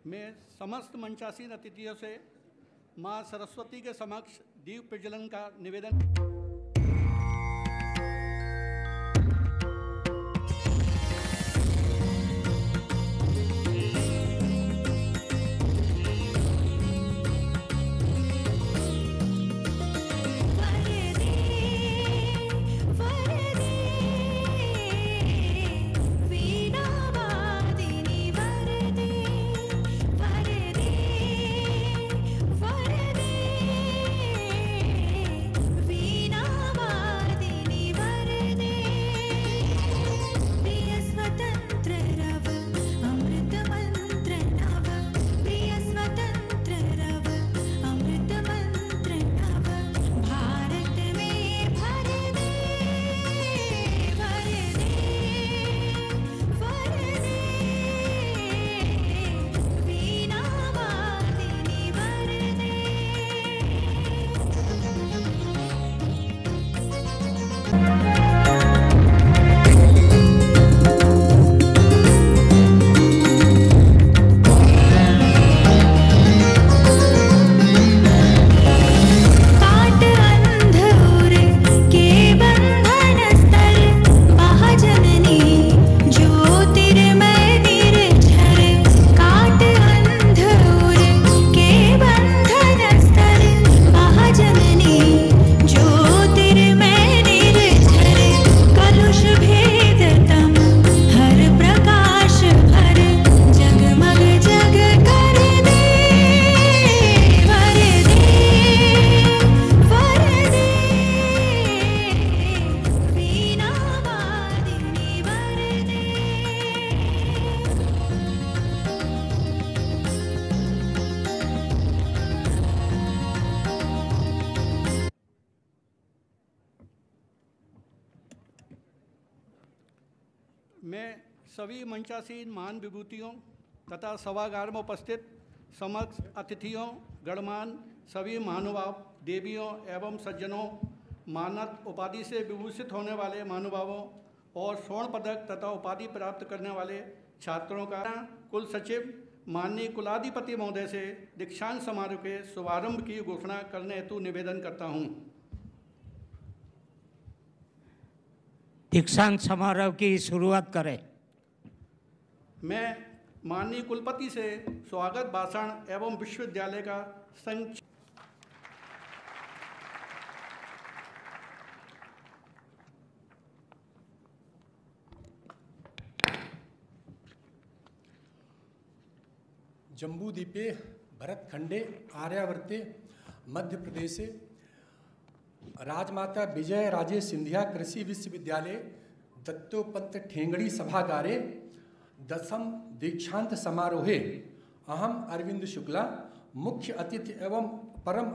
मैं समस्त मंचासीन अतिथियों से मां सरस्वती के समक्ष दीप प्रज्वलन का निवेदन। मैं सभी मंचासीन महान विभूतियों तथा सभागार में उपस्थित समक्ष अतिथियों, गणमान्य सभी महानुभाव, देवियों एवं सज्जनों, मानद उपाधि से विभूषित होने वाले महानुभावों और स्वर्ण पदक तथा उपाधि प्राप्त करने वाले छात्रों का कुल सचिव माननीय कुलाधिपति महोदय से दीक्षांत समारोह के शुभारंभ की घोषणा करने हेतु निवेदन करता हूँ। दीक्षांत समारोह की शुरुआत करें। मैं माननीय कुलपति से स्वागत भाषण एवं विश्वविद्यालय का संक्षिप्त जम्बूद्वीपे भरतखंडे आर्यावर्ते मध्य प्रदेशे राजमाता विजय राजे सिंधिया कृषि विश्वविद्यालय दत्तोपंत ठेंगड़ी सभागारे 10th दीक्षांत समारोहे अहम अरविंद शुक्ला मुख्य अतिथि एवं परम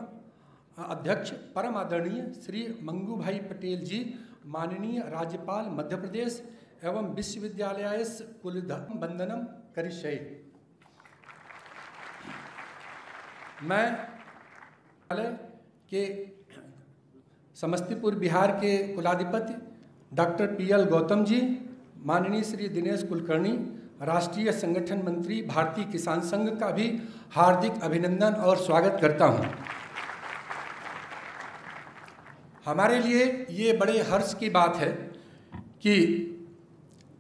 अध्यक्ष परम आदरणीय श्री मंगू भाई पटेल जी माननीय राज्यपाल मध्य प्रदेश एवं विश्वविद्यालय कुलधम वंदनम करिष्ये। मैं के समस्तीपुर बिहार के कुलाधिपति डॉक्टर पीएल गौतम जी, माननीय श्री दिनेश कुलकर्णी राष्ट्रीय संगठन मंत्री भारतीय किसान संघ का भी हार्दिक अभिनंदन और स्वागत करता हूं। हमारे लिए ये बड़े हर्ष की बात है कि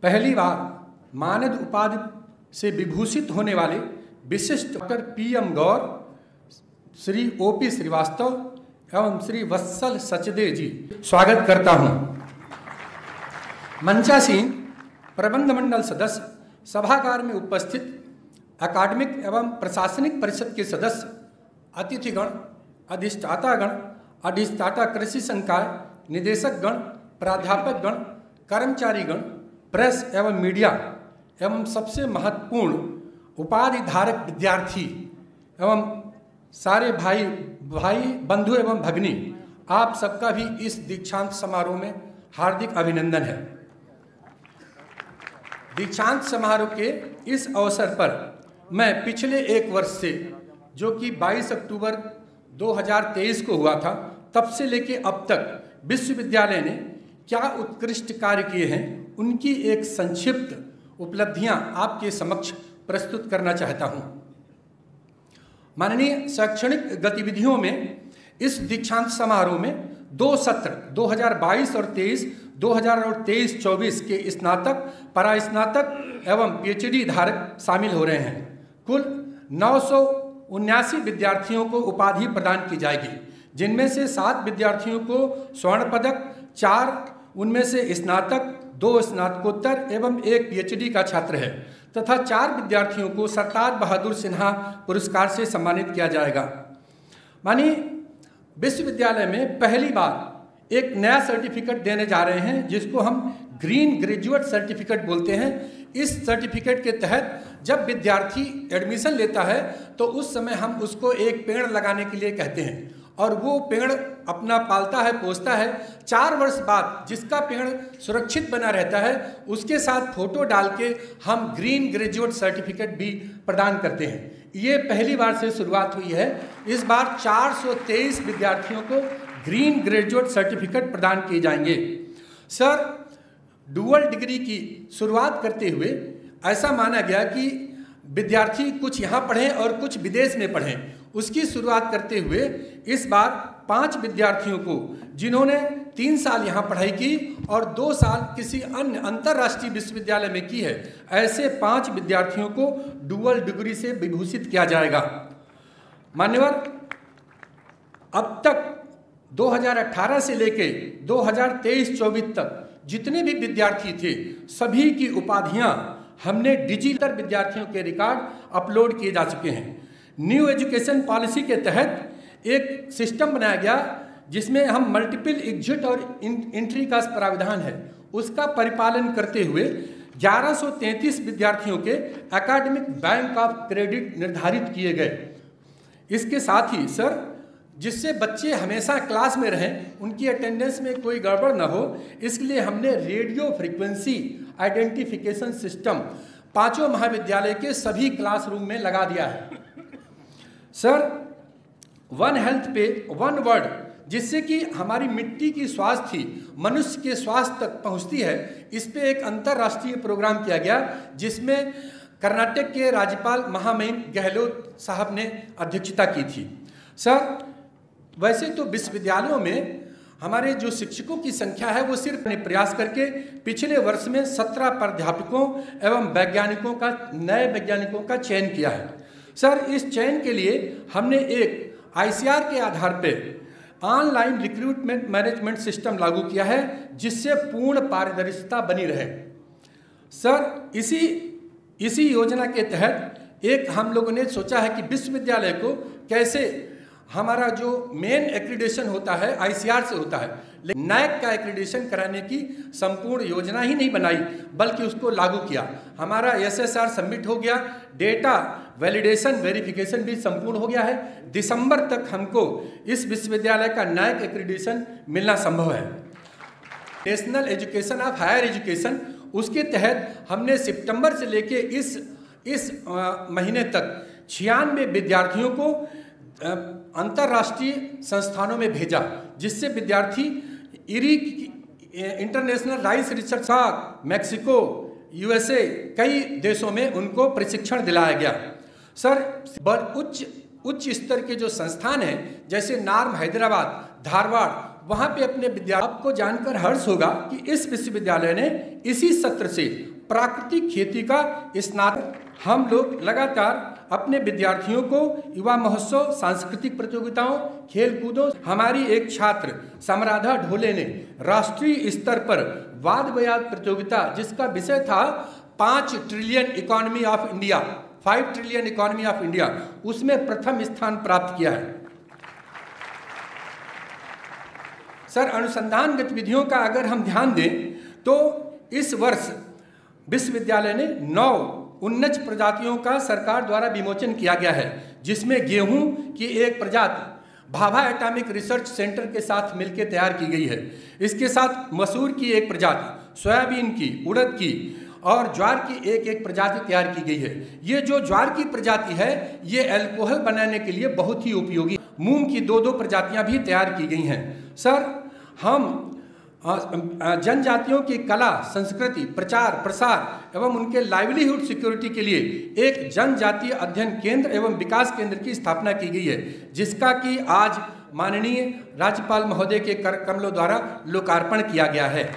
पहली बार मानद उपाधि से विभूषित होने वाले विशिष्ट डॉक्टर पीएम गौर, श्री ओपी श्रीवास्तव एवं श्री वत्सल सचदे जी स्वागत करता हूं। मंचासीन प्रबंध मंडल सदस्य, सभागार में उपस्थित अकादमिक एवं प्रशासनिक परिषद के सदस्य, अतिथिगण, अधिष्ठातागण, अधिष्ठाता कृषि संकाय, निदेशकगण, प्राध्यापकगण, कर्मचारीगण, प्रेस एवं मीडिया एवं सबसे महत्वपूर्ण उपाधि धारक विद्यार्थी एवं सारे भाई बंधु एवं भगिनी, आप सबका भी इस दीक्षांत समारोह में हार्दिक अभिनंदन है। दीक्षांत समारोह के इस अवसर पर मैं पिछले एक वर्ष से, जो कि 22 अक्टूबर 2023 को हुआ था, तब से लेके अब तक विश्वविद्यालय ने क्या उत्कृष्ट कार्य किए हैं, उनकी एक संक्षिप्त उपलब्धियां आपके समक्ष प्रस्तुत करना चाहता हूं। माननीय शैक्षणिक गतिविधियों में इस दीक्षांत समारोह में 2 सत्र 2022 और 23, 2023-24 के स्नातक, परास्नातक एवं पीएचडी धारक शामिल हो रहे हैं। कुल 979 विद्यार्थियों को उपाधि प्रदान की जाएगी, जिनमें से 7 विद्यार्थियों को स्वर्ण पदक, 4 उनमें से स्नातक, 2 स्नातकोत्तर एवं 1 पीएचडी का छात्र है तथा 4 विद्यार्थियों को सरदार बहादुर सिन्हा पुरस्कार से सम्मानित किया जाएगा। मानिए विश्वविद्यालय में पहली बार एक नया सर्टिफिकेट देने जा रहे हैं, जिसको हम ग्रीन ग्रेजुएट सर्टिफिकेट बोलते हैं। इस सर्टिफिकेट के तहत जब विद्यार्थी एडमिशन लेता है तो उस समय हम उसको एक पेड़ लगाने के लिए कहते हैं और वो पेड़ अपना पालता है, पोसता है। 4 वर्ष बाद जिसका पेड़ सुरक्षित बना रहता है उसके साथ फोटो डाल के हम ग्रीन ग्रेजुएट सर्टिफिकेट भी प्रदान करते हैं। ये पहली बार से शुरुआत हुई है। इस बार 423 विद्यार्थियों को ग्रीन ग्रेजुएट सर्टिफिकेट प्रदान किए जाएंगे। सर, डुअल डिग्री की शुरुआत करते हुए ऐसा माना गया कि विद्यार्थी कुछ यहाँ पढ़ें और कुछ विदेश में पढ़ें। उसकी शुरुआत करते हुए इस बार 5 विद्यार्थियों को, जिन्होंने 3 साल यहाँ पढ़ाई की और 2 साल किसी अन्य अंतर्राष्ट्रीय विश्वविद्यालय में की है, ऐसे 5 विद्यार्थियों को डुअल डिग्री से विभूषित किया जाएगा। मान्यवर, अब तक 2018 से लेके 2023-24 तक जितने भी विद्यार्थी थे, सभी की उपाधियां हमने डिजिटल विद्यार्थियों के रिकॉर्ड अपलोड किए जा चुके हैं। न्यू एजुकेशन पॉलिसी के तहत एक सिस्टम बनाया गया जिसमें हम मल्टीपल एग्जिट और एंट्री का प्राविधान है, उसका परिपालन करते हुए 1133 विद्यार्थियों के एकेडमिक बैंक ऑफ क्रेडिट निर्धारित किए गए। इसके साथ ही सर, जिससे बच्चे हमेशा क्लास में रहें, उनकी अटेंडेंस में कोई गड़बड़ न हो, इसलिए हमने रेडियो फ्रीक्वेंसी आइडेंटिफिकेशन सिस्टम 5 महाविद्यालय के सभी क्लासरूम में लगा दिया है। सर, 1 हेल्थ पे 1 वर्ड, जिससे कि हमारी मिट्टी की स्वास्थ्य मनुष्य के स्वास्थ्य तक पहुंचती है, इस पे एक अंतर्राष्ट्रीय प्रोग्राम किया गया, जिसमें कर्नाटक के राज्यपाल महामहिम गहलोत साहब ने अध्यक्षता की थी। सर, वैसे तो विश्वविद्यालयों में हमारे जो शिक्षकों की संख्या है वो सिर्फ प्रयास करके पिछले वर्ष में 17 प्राध्यापकों एवं वैज्ञानिकों का, नए वैज्ञानिकों का चयन किया है। सर, इस चयन के लिए हमने एक ICR के आधार पर ऑनलाइन रिक्रूटमेंट मैनेजमेंट सिस्टम लागू किया है, जिससे पूर्ण पारदर्शिता बनी रहे। सर, इसी योजना के तहत एक हम लोगों ने सोचा है कि विश्वविद्यालय को कैसे, हमारा जो मेन एक्रीडेशन होता है ICR से होता है, लेकिन NAAC का एक्रीडेशन कराने की संपूर्ण योजना ही नहीं बनाई, बल्कि उसको लागू किया। हमारा SSR सबमिट हो गया, डेटा वैलिडेशन वेरिफिकेशन भी संपूर्ण हो गया है। दिसंबर तक हमको इस विश्वविद्यालय का NAAC एक्रीडेशन मिलना संभव है। National education of higher education, उसके तहत हमने सितंबर से लेके इस महीने तक 96 विद्यार्थियों को अंतर्राष्ट्रीय संस्थानों में भेजा, जिससे विद्यार्थी international rice research, Mexico, USA, कई देशों में उनको प्रशिक्षण दिलाया गया। सर, उच्च स्तर के जो संस्थान हैं, जैसे नार्म हैदराबाद, धारवाड़, वहाँ पे अपने विद्यार्थियों, आपको जानकर हर्ष होगा कि इस विश्वविद्यालय ने इसी सत्र से प्राकृतिक खेती का स्नातक, हम लोग लगातार अपने विद्यार्थियों को युवा महोत्सव, सांस्कृतिक प्रतियोगिताओं, खेल कूदों, हमारी एक छात्र समराधा ढोले ने राष्ट्रीय स्तर पर वाद विवाद प्रतियोगिता, जिसका विषय था 5 trillion economy of India, 5 trillion economy of India, उसमें प्रथम स्थान प्राप्त किया है। सर, अनुसंधान गतिविधियों का अगर हम ध्यान दें तो इस वर्ष विश्वविद्यालय ने 9 उन्नत प्रजातियों का सरकार द्वारा विमोचन किया गया है, जिसमें गेहूं की एक प्रजाति भाभा एटॉमिक रिसर्च सेंटर के साथ मिलकर तैयार की गई है। इसके साथ मसूर की एक प्रजाति, सोयाबीन की, उड़द की और ज्वार की एक प्रजाति तैयार की गई है। ये जो ज्वार की प्रजाति है, ये अल्कोहल बनाने के लिए बहुत ही उपयोगी। मूंग की 2 प्रजातियां भी तैयार की गई हैं। सर, हम जनजातियों की कला, संस्कृति, प्रचार प्रसार एवं उनके लाइवलीहुड सिक्योरिटी के लिए एक जनजातीय अध्ययन केंद्र एवं विकास केंद्र की स्थापना की गई है, जिसका कि आज माननीय राज्यपाल महोदय के कमलों द्वारा लोकार्पण किया गया है।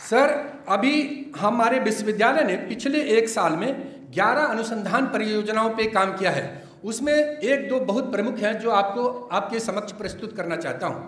सर, अभी हमारे विश्वविद्यालय ने पिछले 1 साल में 11 अनुसंधान परियोजनाओं पे काम किया है। उसमें 1-2 बहुत प्रमुख हैं जो आपको आपके समक्ष प्रस्तुत करना चाहता हूं।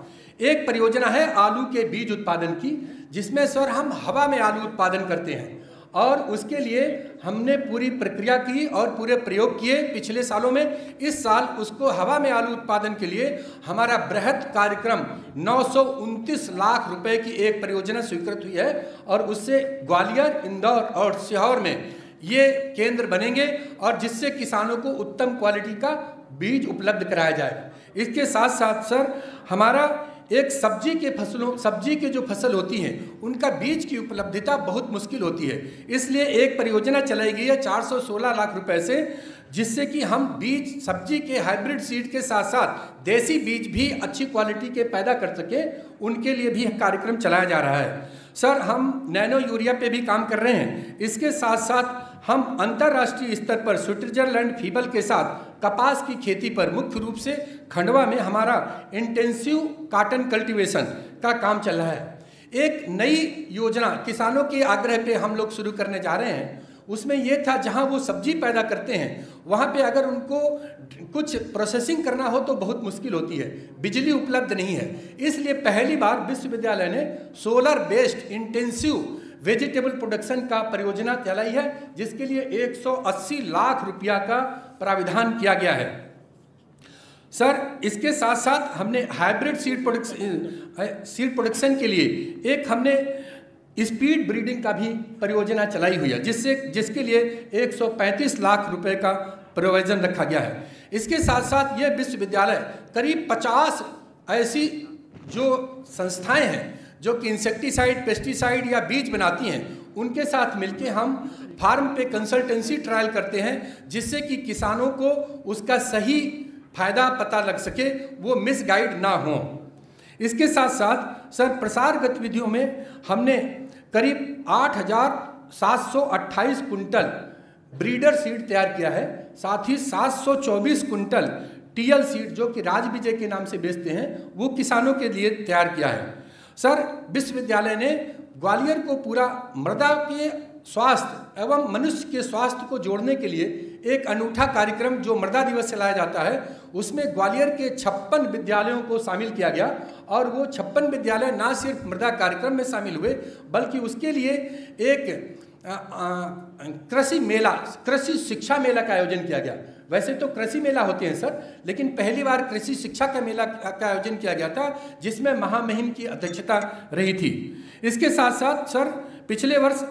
एक परियोजना है आलू के बीज उत्पादन की, जिसमें सर हम हवा में आलू उत्पादन करते हैं और उसके लिए हमने पूरी प्रक्रिया की और पूरे प्रयोग किए पिछले सालों में। इस साल उसको हवा में आलू उत्पादन के लिए हमारा बृहद कार्यक्रम 929 लाख रुपए की एक परियोजना स्वीकृत हुई है और उससे ग्वालियर, इंदौर और सीहोर में ये केंद्र बनेंगे और जिससे किसानों को उत्तम क्वालिटी का बीज उपलब्ध कराया जाएगा। इसके साथ साथ सर हमारा एक सब्जी के जो फसल होती हैं उनका बीज की उपलब्धता बहुत मुश्किल होती है, इसलिए एक परियोजना चलाई गई है 416 लाख रुपए से, जिससे कि हम बीज सब्जी के हाइब्रिड सीड के साथ साथ देसी बीज भी अच्छी क्वालिटी के पैदा कर सके, उनके लिए भी कार्यक्रम चलाया जा रहा है। सर, हम नैनो यूरिया पे भी काम कर रहे हैं। इसके साथ साथ हम अंतर्राष्ट्रीय स्तर पर स्विट्जरलैंड फीबल के साथ कपास की खेती पर मुख्य रूप से खंडवा में हमारा इंटेंसिव कॉटन कल्टीवेशन का काम चल रहा है। एक नई योजना किसानों के आग्रह पे हम लोग शुरू करने जा रहे हैं। उसमें यह था जहां वो सब्जी पैदा करते हैं वहां पे अगर उनको कुछ प्रोसेसिंग करना हो तो बहुत मुश्किल होती है, बिजली उपलब्ध नहीं है। इसलिए पहली बार विश्वविद्यालय ने solar based intensive vegetable production का परियोजना चलाई है, जिसके लिए 180 लाख रुपया का प्राविधान किया गया है। सर, इसके साथ साथ हमने हाइब्रिड सीड प्रोडक्शन के लिए एक हमने स्पीड ब्रीडिंग का भी परियोजना चलाई हुई है, जिसके लिए 135 लाख रुपए का प्रोविजन रखा गया है। इसके साथ साथ ये विश्वविद्यालय करीब 50 ऐसी जो संस्थाएं हैं जो कि इंसेक्टिसाइड, पेस्टिसाइड या बीज बनाती हैं, उनके साथ मिलकर हम फार्म पे कंसल्टेंसी ट्रायल करते हैं, जिससे कि किसानों को उसका सही फायदा पता लग सके, वो मिसगाइड ना हो। इसके साथ साथ सर प्रसार गतिविधियों में हमने करीब 8,728 कुंटल ब्रीडर सीड तैयार किया है, साथ ही 724 कुंटल टीएल सीड जो कि राज विजय के नाम से बेचते हैं वो किसानों के लिए तैयार किया है। सर, विश्वविद्यालय ने ग्वालियर को पूरा मृदा के स्वास्थ्य एवं मनुष्य के स्वास्थ्य को जोड़ने के लिए एक अनूठा कार्यक्रम जो मृदा दिवस चलाया जाता है, उसमें ग्वालियर के 56 विद्यालयों को शामिल किया गया और वो 56 विद्यालय ना सिर्फ मृदा कार्यक्रम में शामिल हुए बल्कि उसके लिए एक कृषि शिक्षा मेला का आयोजन किया गया। वैसे तो कृषि मेला होते हैं सर, लेकिन पहली बार कृषि शिक्षा का मेला का आयोजन किया गया था, जिसमें महामहिम की अध्यक्षता रही थी। इसके साथ साथ सर पिछले वर्ष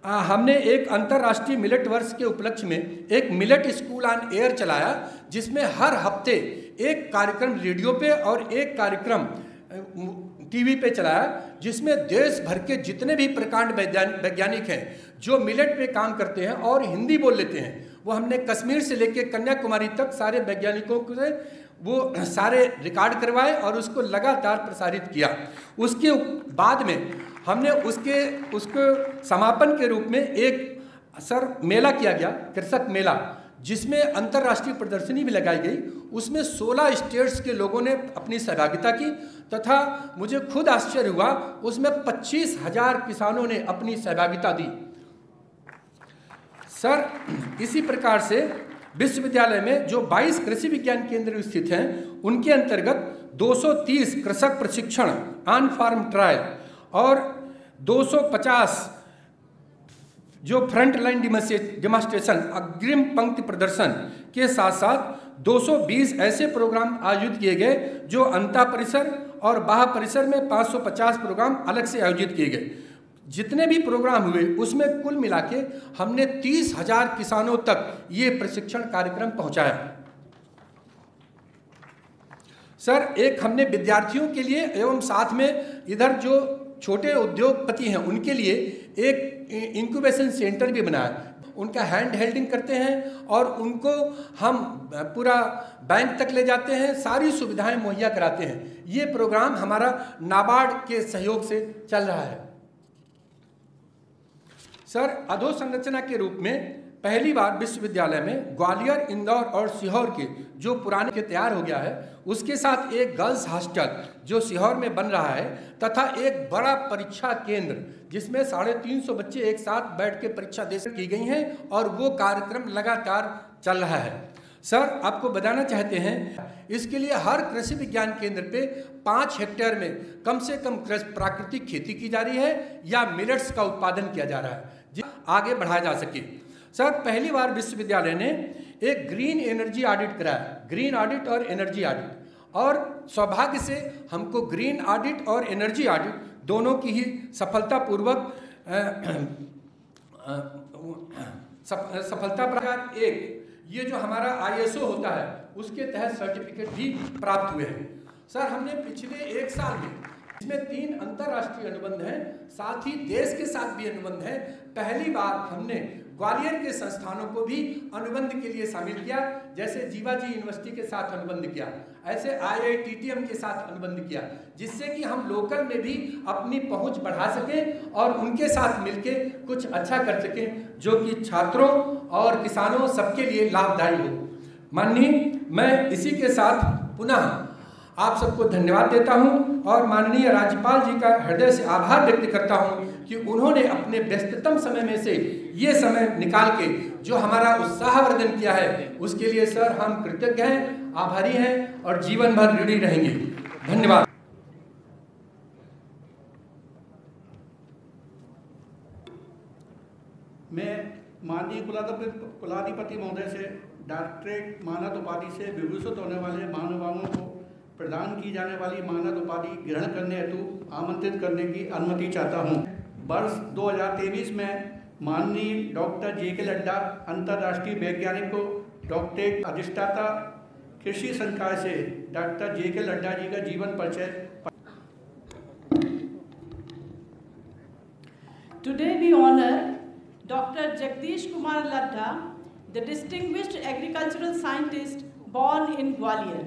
हमने एक अंतर्राष्ट्रीय मिलेट वर्ष के उपलक्ष्य में एक मिलेट स्कूल ऑन एयर चलाया, जिसमें हर हफ्ते एक कार्यक्रम रेडियो पे और एक कार्यक्रम टीवी पे चलाया, जिसमें देश भर के जितने भी प्रकांड वैज्ञानिक हैं जो मिलेट पे काम करते हैं और हिंदी बोल लेते हैं, वो हमने कश्मीर से लेकर कन्याकुमारी तक सारे वैज्ञानिकों से वो सारे रिकॉर्ड करवाए और उसको लगातार प्रसारित किया। उसके बाद में हमने उसके समापन के रूप में एक सर मेला किया गया, कृषक मेला, जिसमें अंतर्राष्ट्रीय प्रदर्शनी भी लगाई गई। उसमें 16 स्टेट्स के लोगों ने अपनी सहभागिता की तथा मुझे खुद आश्चर्य हुआ, उसमें 25,000 किसानों ने अपनी सहभागिता दी। सर, इसी प्रकार से विश्वविद्यालय में जो 22 कृषि विज्ञान केंद्र स्थित हैं, उनके अंतर्गत 230 कृषक प्रशिक्षण ऑन फार्म ट्रायल और 250 जो फ्रंट लाइन डेमोन्स्ट्रेशन अग्रिम पंक्ति प्रदर्शन के साथ साथ 220 ऐसे प्रोग्राम आयोजित किए गए जो अंतः परिसर और बाह्य परिसर में 550 प्रोग्राम अलग से आयोजित किए गए। जितने भी प्रोग्राम हुए उसमें कुल मिला के हमने 30,000 किसानों तक ये प्रशिक्षण कार्यक्रम पहुंचाया। सर, एक हमने विद्यार्थियों के लिए एवं साथ में इधर जो छोटे उद्योगपति हैं उनके लिए एक इंक्यूबेशन सेंटर भी बनाया। उनका हैंड हेल्डिंग करते हैं और उनको हम पूरा बैंक तक ले जाते हैं, सारी सुविधाएं मुहैया कराते हैं। ये प्रोग्राम हमारा नाबार्ड के सहयोग से चल रहा है। सर, अधोसंरचना के रूप में पहली बार विश्वविद्यालय में ग्वालियर, इंदौर और सीहोर के जो पुराने के तैयार हो गया है, उसके साथ एक गर्ल्स हॉस्टल जो सीहोर में बन रहा है तथा एक बड़ा परीक्षा केंद्र जिसमें 350 बच्चे एक साथ बैठ के परीक्षा दे की गई हैं और वो कार्यक्रम लगातार चल रहा है। सर, आपको बताना चाहते हैं इसके लिए हर कृषि विज्ञान केंद्र पे 5 हेक्टेयर में कम से कम प्राकृतिक खेती की जा रही है या मिलेट्स का उत्पादन किया जा रहा है आगे बढ़ाया जा सके। सर, पहली बार विश्वविद्यालय ने एक ग्रीन एनर्जी ऑडिट कराया, ग्रीन ऑडिट और एनर्जी ऑडिट, और सौभाग्य से हमको ग्रीन ऑडिट और एनर्जी ऑडिट दोनों की ही सफलतापूर्वक सफलता प्राप्त एक ये जो हमारा ISO होता है उसके तहत सर्टिफिकेट भी प्राप्त हुए हैं। सर, हमने पिछले 1 साल में इसमें 3 अंतर्राष्ट्रीय अनुबंध हैं, साथ ही देश के साथ भी अनुबंध है। पहली बार हमने ग्वालियर के संस्थानों को भी अनुबंध के लिए शामिल किया, जैसे जीवाजी यूनिवर्सिटी के साथ अनुबंध किया, ऐसे IITTM के साथ अनुबंध किया, जिससे कि हम लोकल में भी अपनी पहुंच बढ़ा सकें और उनके साथ मिलके कुछ अच्छा कर सकें जो कि छात्रों और किसानों सबके लिए लाभदायी हो। माननीय, मैं इसी के साथ पुनः आप सबको धन्यवाद देता हूं और माननीय राज्यपाल जी का हृदय से आभार व्यक्त करता हूं कि उन्होंने अपने व्यस्ततम समय में से ये समय निकाल के जो हमारा उत्साहवर्धन किया है उसके लिए सर हम कृतज्ञ हैं, आभारी हैं और जीवन भर ऋणी रहेंगे। धन्यवाद। मैं माननीय कुलाधिपति महोदय से डॉक्टरेट मानद उपाधि से विभूषित होने वाले महानुभावों को प्रदान की जाने वाली मानद उपाधि ग्रहण करने हेतु आमंत्रित करने की अनुमति चाहता हूं। वर्ष 2023 में माननीय डॉक्टर JK लड्डा अंतर्राष्ट्रीय वैज्ञानिक को डॉक्टरेट अधिष्ठाता कृषि संकाय से डॉक्टर JK लड्डा जी का जीवन परिचय। Today we honor Dr. Jagdish Kumar Ladda, the distinguished agricultural scientist born in Gwalior.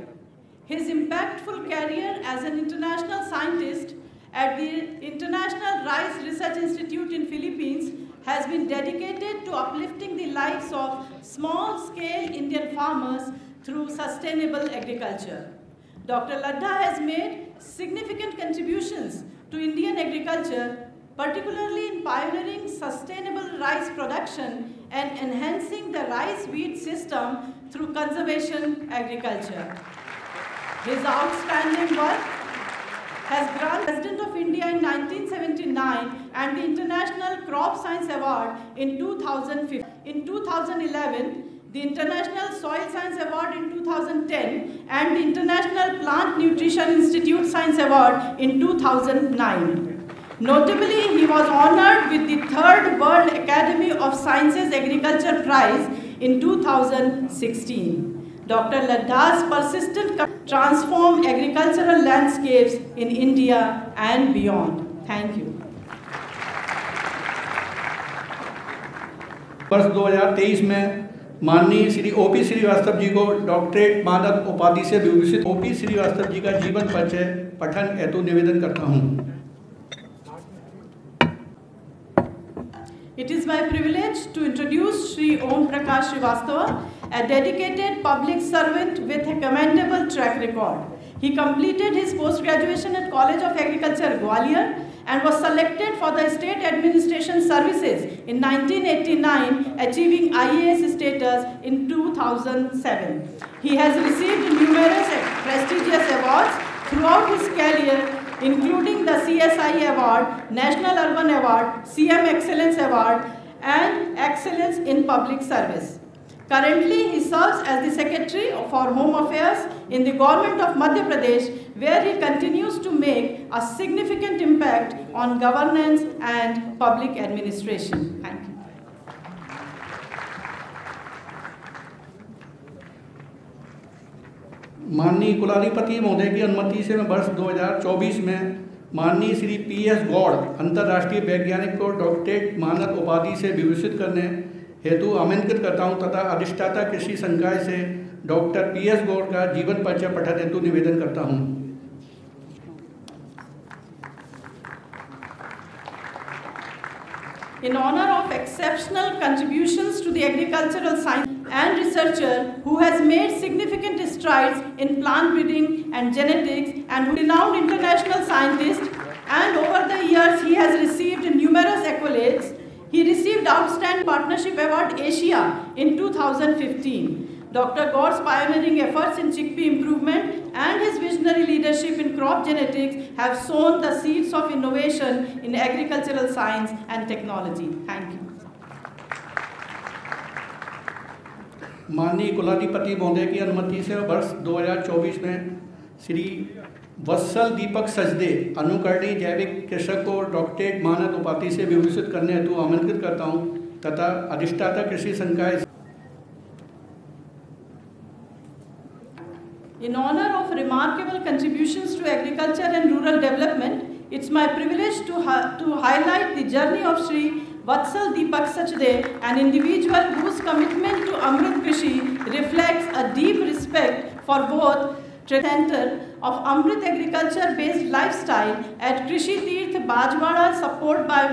His impactful career as an international scientist at the International Rice Research Institute in Philippines has been dedicated to uplifting the lives of small-scale Indian farmers through sustainable agriculture. Dr. Ladda has made significant contributions to Indian agriculture, particularly in pioneering sustainable rice production and enhancing the rice-wheat system through conservation agriculture. His outstanding work has granted President of India in 1979 and the International Crop Science Award in 2015. In 2011, the International Soil Science Award in 2010 and the International Plant Nutrition Institute Science Award in 2009. Notably, he was honored with the 3rd World Academy of Sciences Agriculture Prize in 2016. Dr. Ladda's persistent transform agricultural landscapes in India and beyond. Thank you. वर्ष 2023 में माननीय Shri OP Srivastava ji को doctorate मानद उपाधि से विभूषित OP Srivastava ji का जीवन परिचय पठन हेतु निवेदन करता हूँ। It is my privilege to introduce Shri Om Prakash Srivastava, a dedicated public servant with a commendable track record. He completed his post-graduation at College of Agriculture, Gwalior, and was selected for the State Administration Services in 1989, achieving IAS status in 2007. He has received numerous prestigious awards throughout his career, including the CSI Award, National Urban Award, CM Excellence Award, and Excellence in Public Service. Currently, he serves as the Secretary for Home Affairs in the Government of Madhya Pradesh, where he continues to make a significant impact on governance and public administration. Thank you. माननीय कुलाधिपति महोदय की अनुमति से मैं वर्ष 2024 में माननीय श्री PS गौड़ अंतर्राष्ट्रीय वैज्ञानिक को डॉक्टरेट मानद उपाधि से विभूषित करने हेतु आमंत्रित करता हूं तथा अधिष्ठाता कृषि संकाय से डॉक्टर PS गौड़ का जीवन परिचय पठन हेतु निवेदन करता हूं। In honor of exceptional contributions to the agricultural science and researcher who has made significant strides in plant breeding and genetics and who is a renowned international scientist, and over the years he has received numerous accolades. He received Outstanding Partnership Award Asia in 2015. Dr. Gaur's pioneering efforts in chickpea improvement and his visionary leadership in crop genetics have sown the seeds of innovation in agricultural science and technology. Thank you. माननीय कुलाधिपति महोदय की अनुमति से वर्ष 2024 में श्री वत्सल दीपक सचदे अनुकरणीय जैविक कृषक को डॉक्टरेट मानद उपाधि से विभूषित करने हेतु आमंत्रित करता हूं तथा अधिष्ठाता कृषि संकाय। In honor of remarkable contributions to agriculture and rural development, it's my privilege to highlight the journey of Shri Vatsal Deepak Sachdev, an individual whose commitment to Amrit Krishi reflects a deep respect for both center of Amrit agriculture-based lifestyle at Krishi Tirth Bajwada, supported by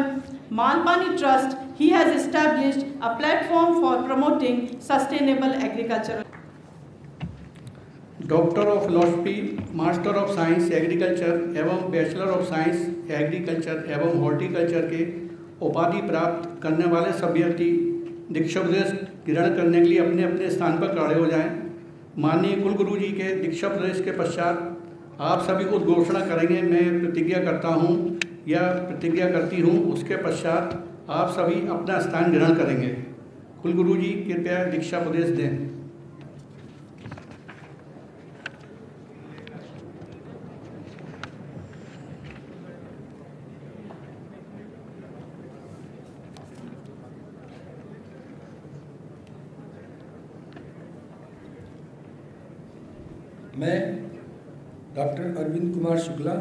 Malpani Trust. He has established a platform for promoting sustainable agriculture. Doctor of philosophy, master of science agriculture एवं bachelor of science agriculture एवं horticulture के उपाधि प्राप्त करने वाले सभी व्यक्ति दीक्षापदेश ग्रहण करने के लिए अपने अपने स्थान पर खड़े हो जाएं। माननीय कुलगुरु जी के दीक्षापदेश के पश्चात आप सभी उद्घोषणा करेंगे। मैं प्रतिज्ञा करता हूं या प्रतिज्ञा करती हूं, उसके पश्चात आप सभी अपना स्थान ग्रहण करेंगे। कुलगुरु जी कृपया दीक्षापदेश दें। मैं डॉक्टर अरविंद कुमार शुक्ला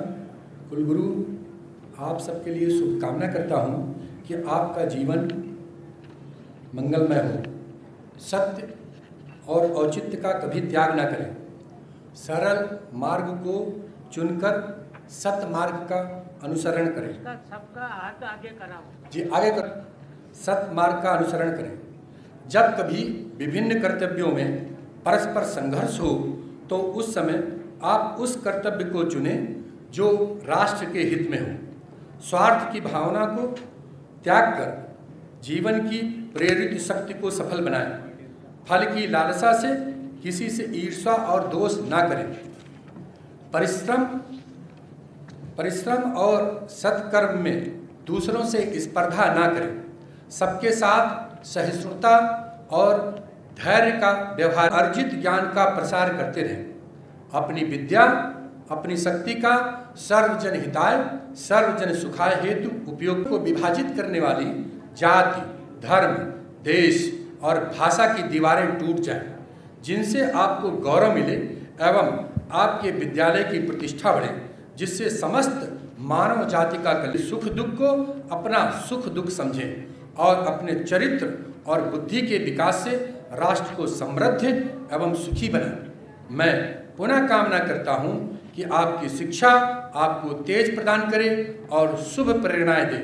कुलगुरु आप सबके लिए शुभकामना करता हूं कि आपका जीवन मंगलमय हो। सत्य और औचित्य का कभी त्याग ना करें। सरल मार्ग को चुनकर सत्य मार्ग का अनुसरण करें। सबका हाथ आगे कराओ जी, आगे कर सत्य मार्ग का अनुसरण करें। जब कभी विभिन्न कर्तव्यों में परस्पर संघर्ष हो तो उस समय आप उस कर्तव्य को चुनें जो राष्ट्र के हित में हो। स्वार्थ की भावना को त्याग कर जीवन की प्रेरित शक्ति को सफल बनाएं। फल की लालसा से किसी से ईर्ष्या और दोष ना करें। परिश्रम और सत्कर्म में दूसरों से स्पर्धा ना करें। सबके साथ सहिष्णुता और धैर्य का व्यवहार, अर्जित ज्ञान का प्रसार करते रहें। अपनी विद्या, अपनी शक्ति का सर्वजन हिताय सर्वजन सुखाय हेतु उपयोग को विभाजित करने वाली जाति, धर्म, देश और भाषा की दीवारें टूट जाएं, जिनसे आपको गौरव मिले एवं आपके विद्यालय की प्रतिष्ठा बढ़े, जिससे समस्त मानव जाति का कल्याण। सुख दुख को अपना सुख दुख समझें और अपने चरित्र और बुद्धि के विकास से राष्ट्र को समृद्ध एवं सुखी बनाएं। मैं पुनः कामना करता हूं कि आपकी शिक्षा आपको तेज प्रदान करे और शुभ प्रेरणाएं दे।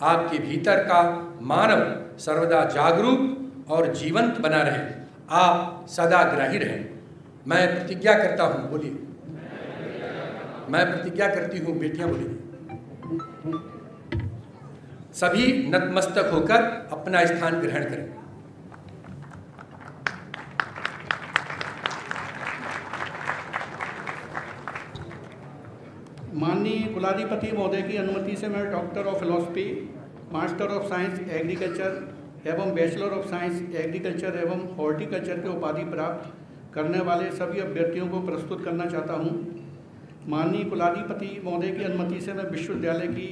आपके भीतर का मानव सर्वदा जागरूक और जीवंत बना रहे। आप सदा ग्राही रहें। मैं प्रतिज्ञा करता हूं, बोलिए। मैं प्रतिज्ञा करती हूं, बेटियां बोलिए। सभी नतमस्तक होकर अपना स्थान ग्रहण करें। माननीय कुलाधिपति महोदय की अनुमति से मैं doctor of philosophy, master of science agriculture एवं बैचलर ऑफ साइंस एग्रीकल्चर एवं हॉर्टिकल्चर के उपाधि प्राप्त करने वाले सभी अभ्यर्थियों को प्रस्तुत करना चाहता हूं। माननीय कुलाधिपति महोदय की अनुमति से मैं विश्वविद्यालय की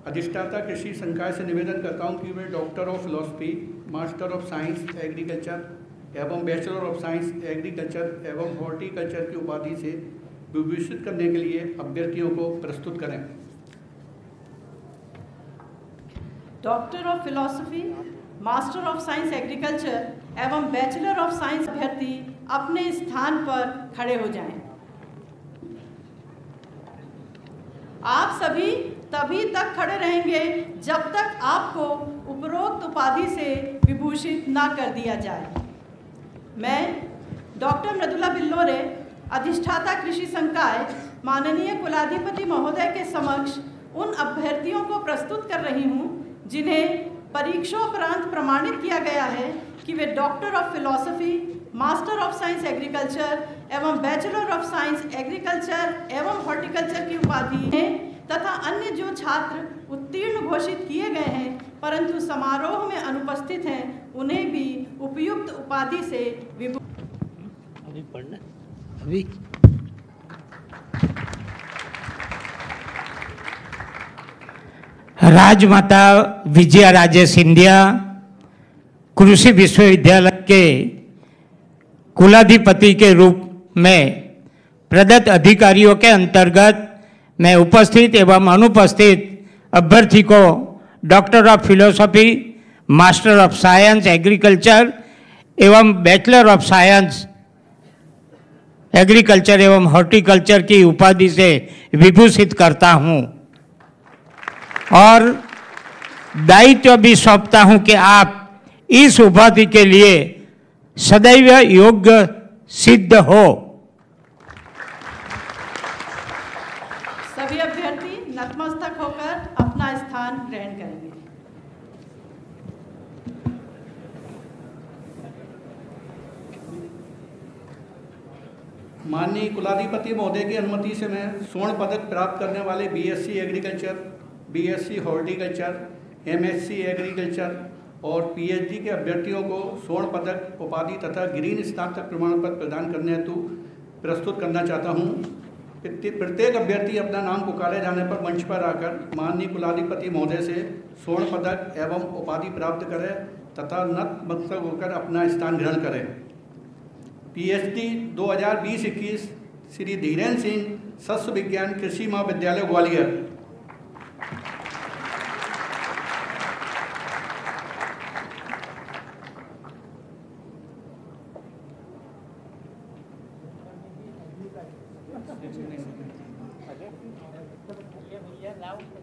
अधिष्ठाता कृषि संकाय से निवेदन करता हूं कि वे doctor of philosophy, master of science agriculture एवं बैचलर ऑफ साइंस एग्रीकल्चर एवं हॉर्टिकल्चर की उपाधि से विभूषित करने के लिए अभ्यर्थियों को प्रस्तुत करें। Doctor of Philosophy, master of science agriculture एवं बैचलर ऑफ साइंस अभ्यर्थी अपने स्थान पर खड़े हो जाएं। आप सभी तभी तक खड़े रहेंगे जब तक आपको उपरोक्त उपाधि से विभूषित ना कर दिया जाए। मैं डॉक्टर मृदुला बिल्लोरे, अधिष्ठाता कृषि संकाय, माननीय कुलाधिपति महोदय के समक्ष उन अभ्यर्थियों को प्रस्तुत कर रही हूं जिन्हें परीक्षोपरांत प्रमाणित किया गया है कि वे doctor of philosophy, master of science agriculture एवं बैचलर ऑफ साइंस एग्रीकल्चर एवं हॉर्टिकल्चर की उपाधि हैं तथा अन्य जो छात्र उत्तीर्ण घोषित किए गए हैं परंतु समारोह में अनुपस्थित हैं उन्हें भी उपयुक्त उपाधि से अभी पढ़ना अभी राजमाता विजया राजे सिंधिया कृषि विश्वविद्यालय के कुलाधिपति के रूप में प्रदत्त अधिकारियों के अंतर्गत मैं उपस्थित एवं अनुपस्थित अभ्यर्थी को doctor of philosophy, master of science agriculture एवं बैचलर ऑफ साइंस एग्रीकल्चर एवं हॉर्टिकल्चर की उपाधि से विभूषित करता हूं और दायित्व भी सौंपता हूं कि आप इस उपाधि के लिए सदैव योग्य सिद्ध हो। सभी अभ्यर्थी नतमस्तक होकर अपना स्थान ग्रहण करेंगे। माननीय कुलाधिपति महोदय की अनुमति से मैं स्वर्ण पदक प्राप्त करने वाले BSc agriculture, BSc horticulture, MSc agriculture और पीएचडी के अभ्यर्थियों को स्वर्ण पदक उपाधि तथा ग्रीन स्नातक प्रमाण पत्र प्रदान करने हेतु प्रस्तुत करना चाहता हूं। प्रत्येक अभ्यर्थी अपना नाम पुकारे जाने पर मंच पर आकर माननीय कुलाधिपति महोदय से स्वर्ण पदक एवं उपाधि प्राप्त करें तथा नतमस्तक होकर अपना स्थान ग्रहण करें। पीएचडी 2020-21 श्री धीरेन्द्र सिंह, सस्य विज्ञान, कृषि महाविद्यालय ग्वालियर।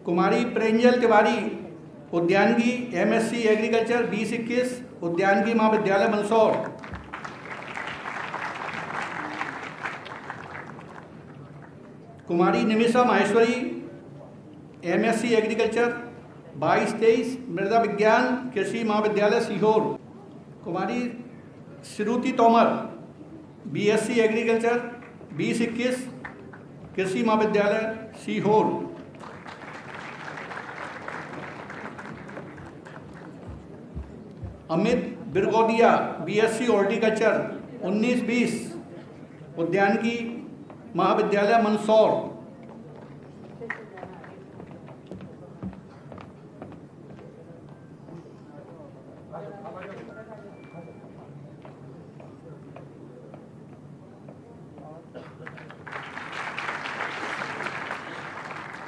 कुमारी प्रेंजल तिवारी, उद्यानिकी, एमएससी एग्रीकल्चर 20-21 उद्यानिकी महाविद्यालय मंदसौर। कुमारी निमिषा माहेश्वरी, एमएससी एग्रीकल्चर 22-23 मृदा विज्ञान, कृषि महाविद्यालय सीहोर। कुमारी श्रुति तोमर, बीएससी एग्रीकल्चर 20-21 कृषि महाविद्यालय सीहोर। अमित बिरगोदिया, बीएससी हॉर्टिकल्चर 19-20 उद्यानिकी महाविद्यालय मंदसौर।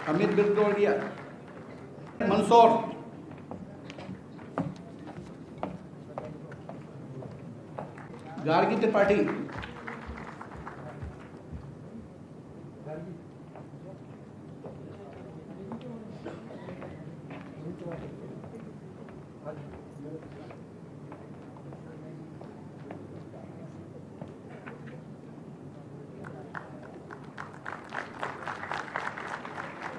अमित बिरगोदिया मंदसौर। गार्गी त्रिपाठी,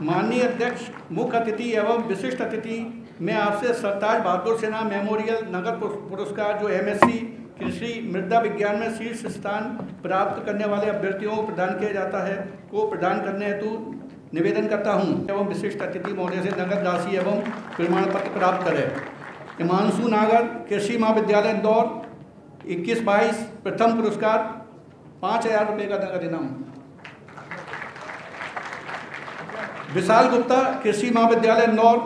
माननीय अध्यक्ष, मुख्य अतिथि एवं विशिष्ट अतिथि, मैं आपसे सरताज बहादुर सेना मेमोरियल नगर पुरस्कार जो एमएससी कृषि मृदा विज्ञान में शीर्ष स्थान प्राप्त करने वाले अभ्यर्थियों को प्रदान किया जाता है को प्रदान करने हेतु निवेदन करता हूं एवं विशिष्ट अतिथि महोदय से नगद राशि एवं प्रमाण पत्र प्राप्त करें। हिमांशु नागर, कृषि महाविद्यालय इंदौर 21-22 प्रथम पुरस्कार 5,000 रुपये का नगद इनाम। विशाल गुप्ता, कृषि महाविद्यालय इंदौर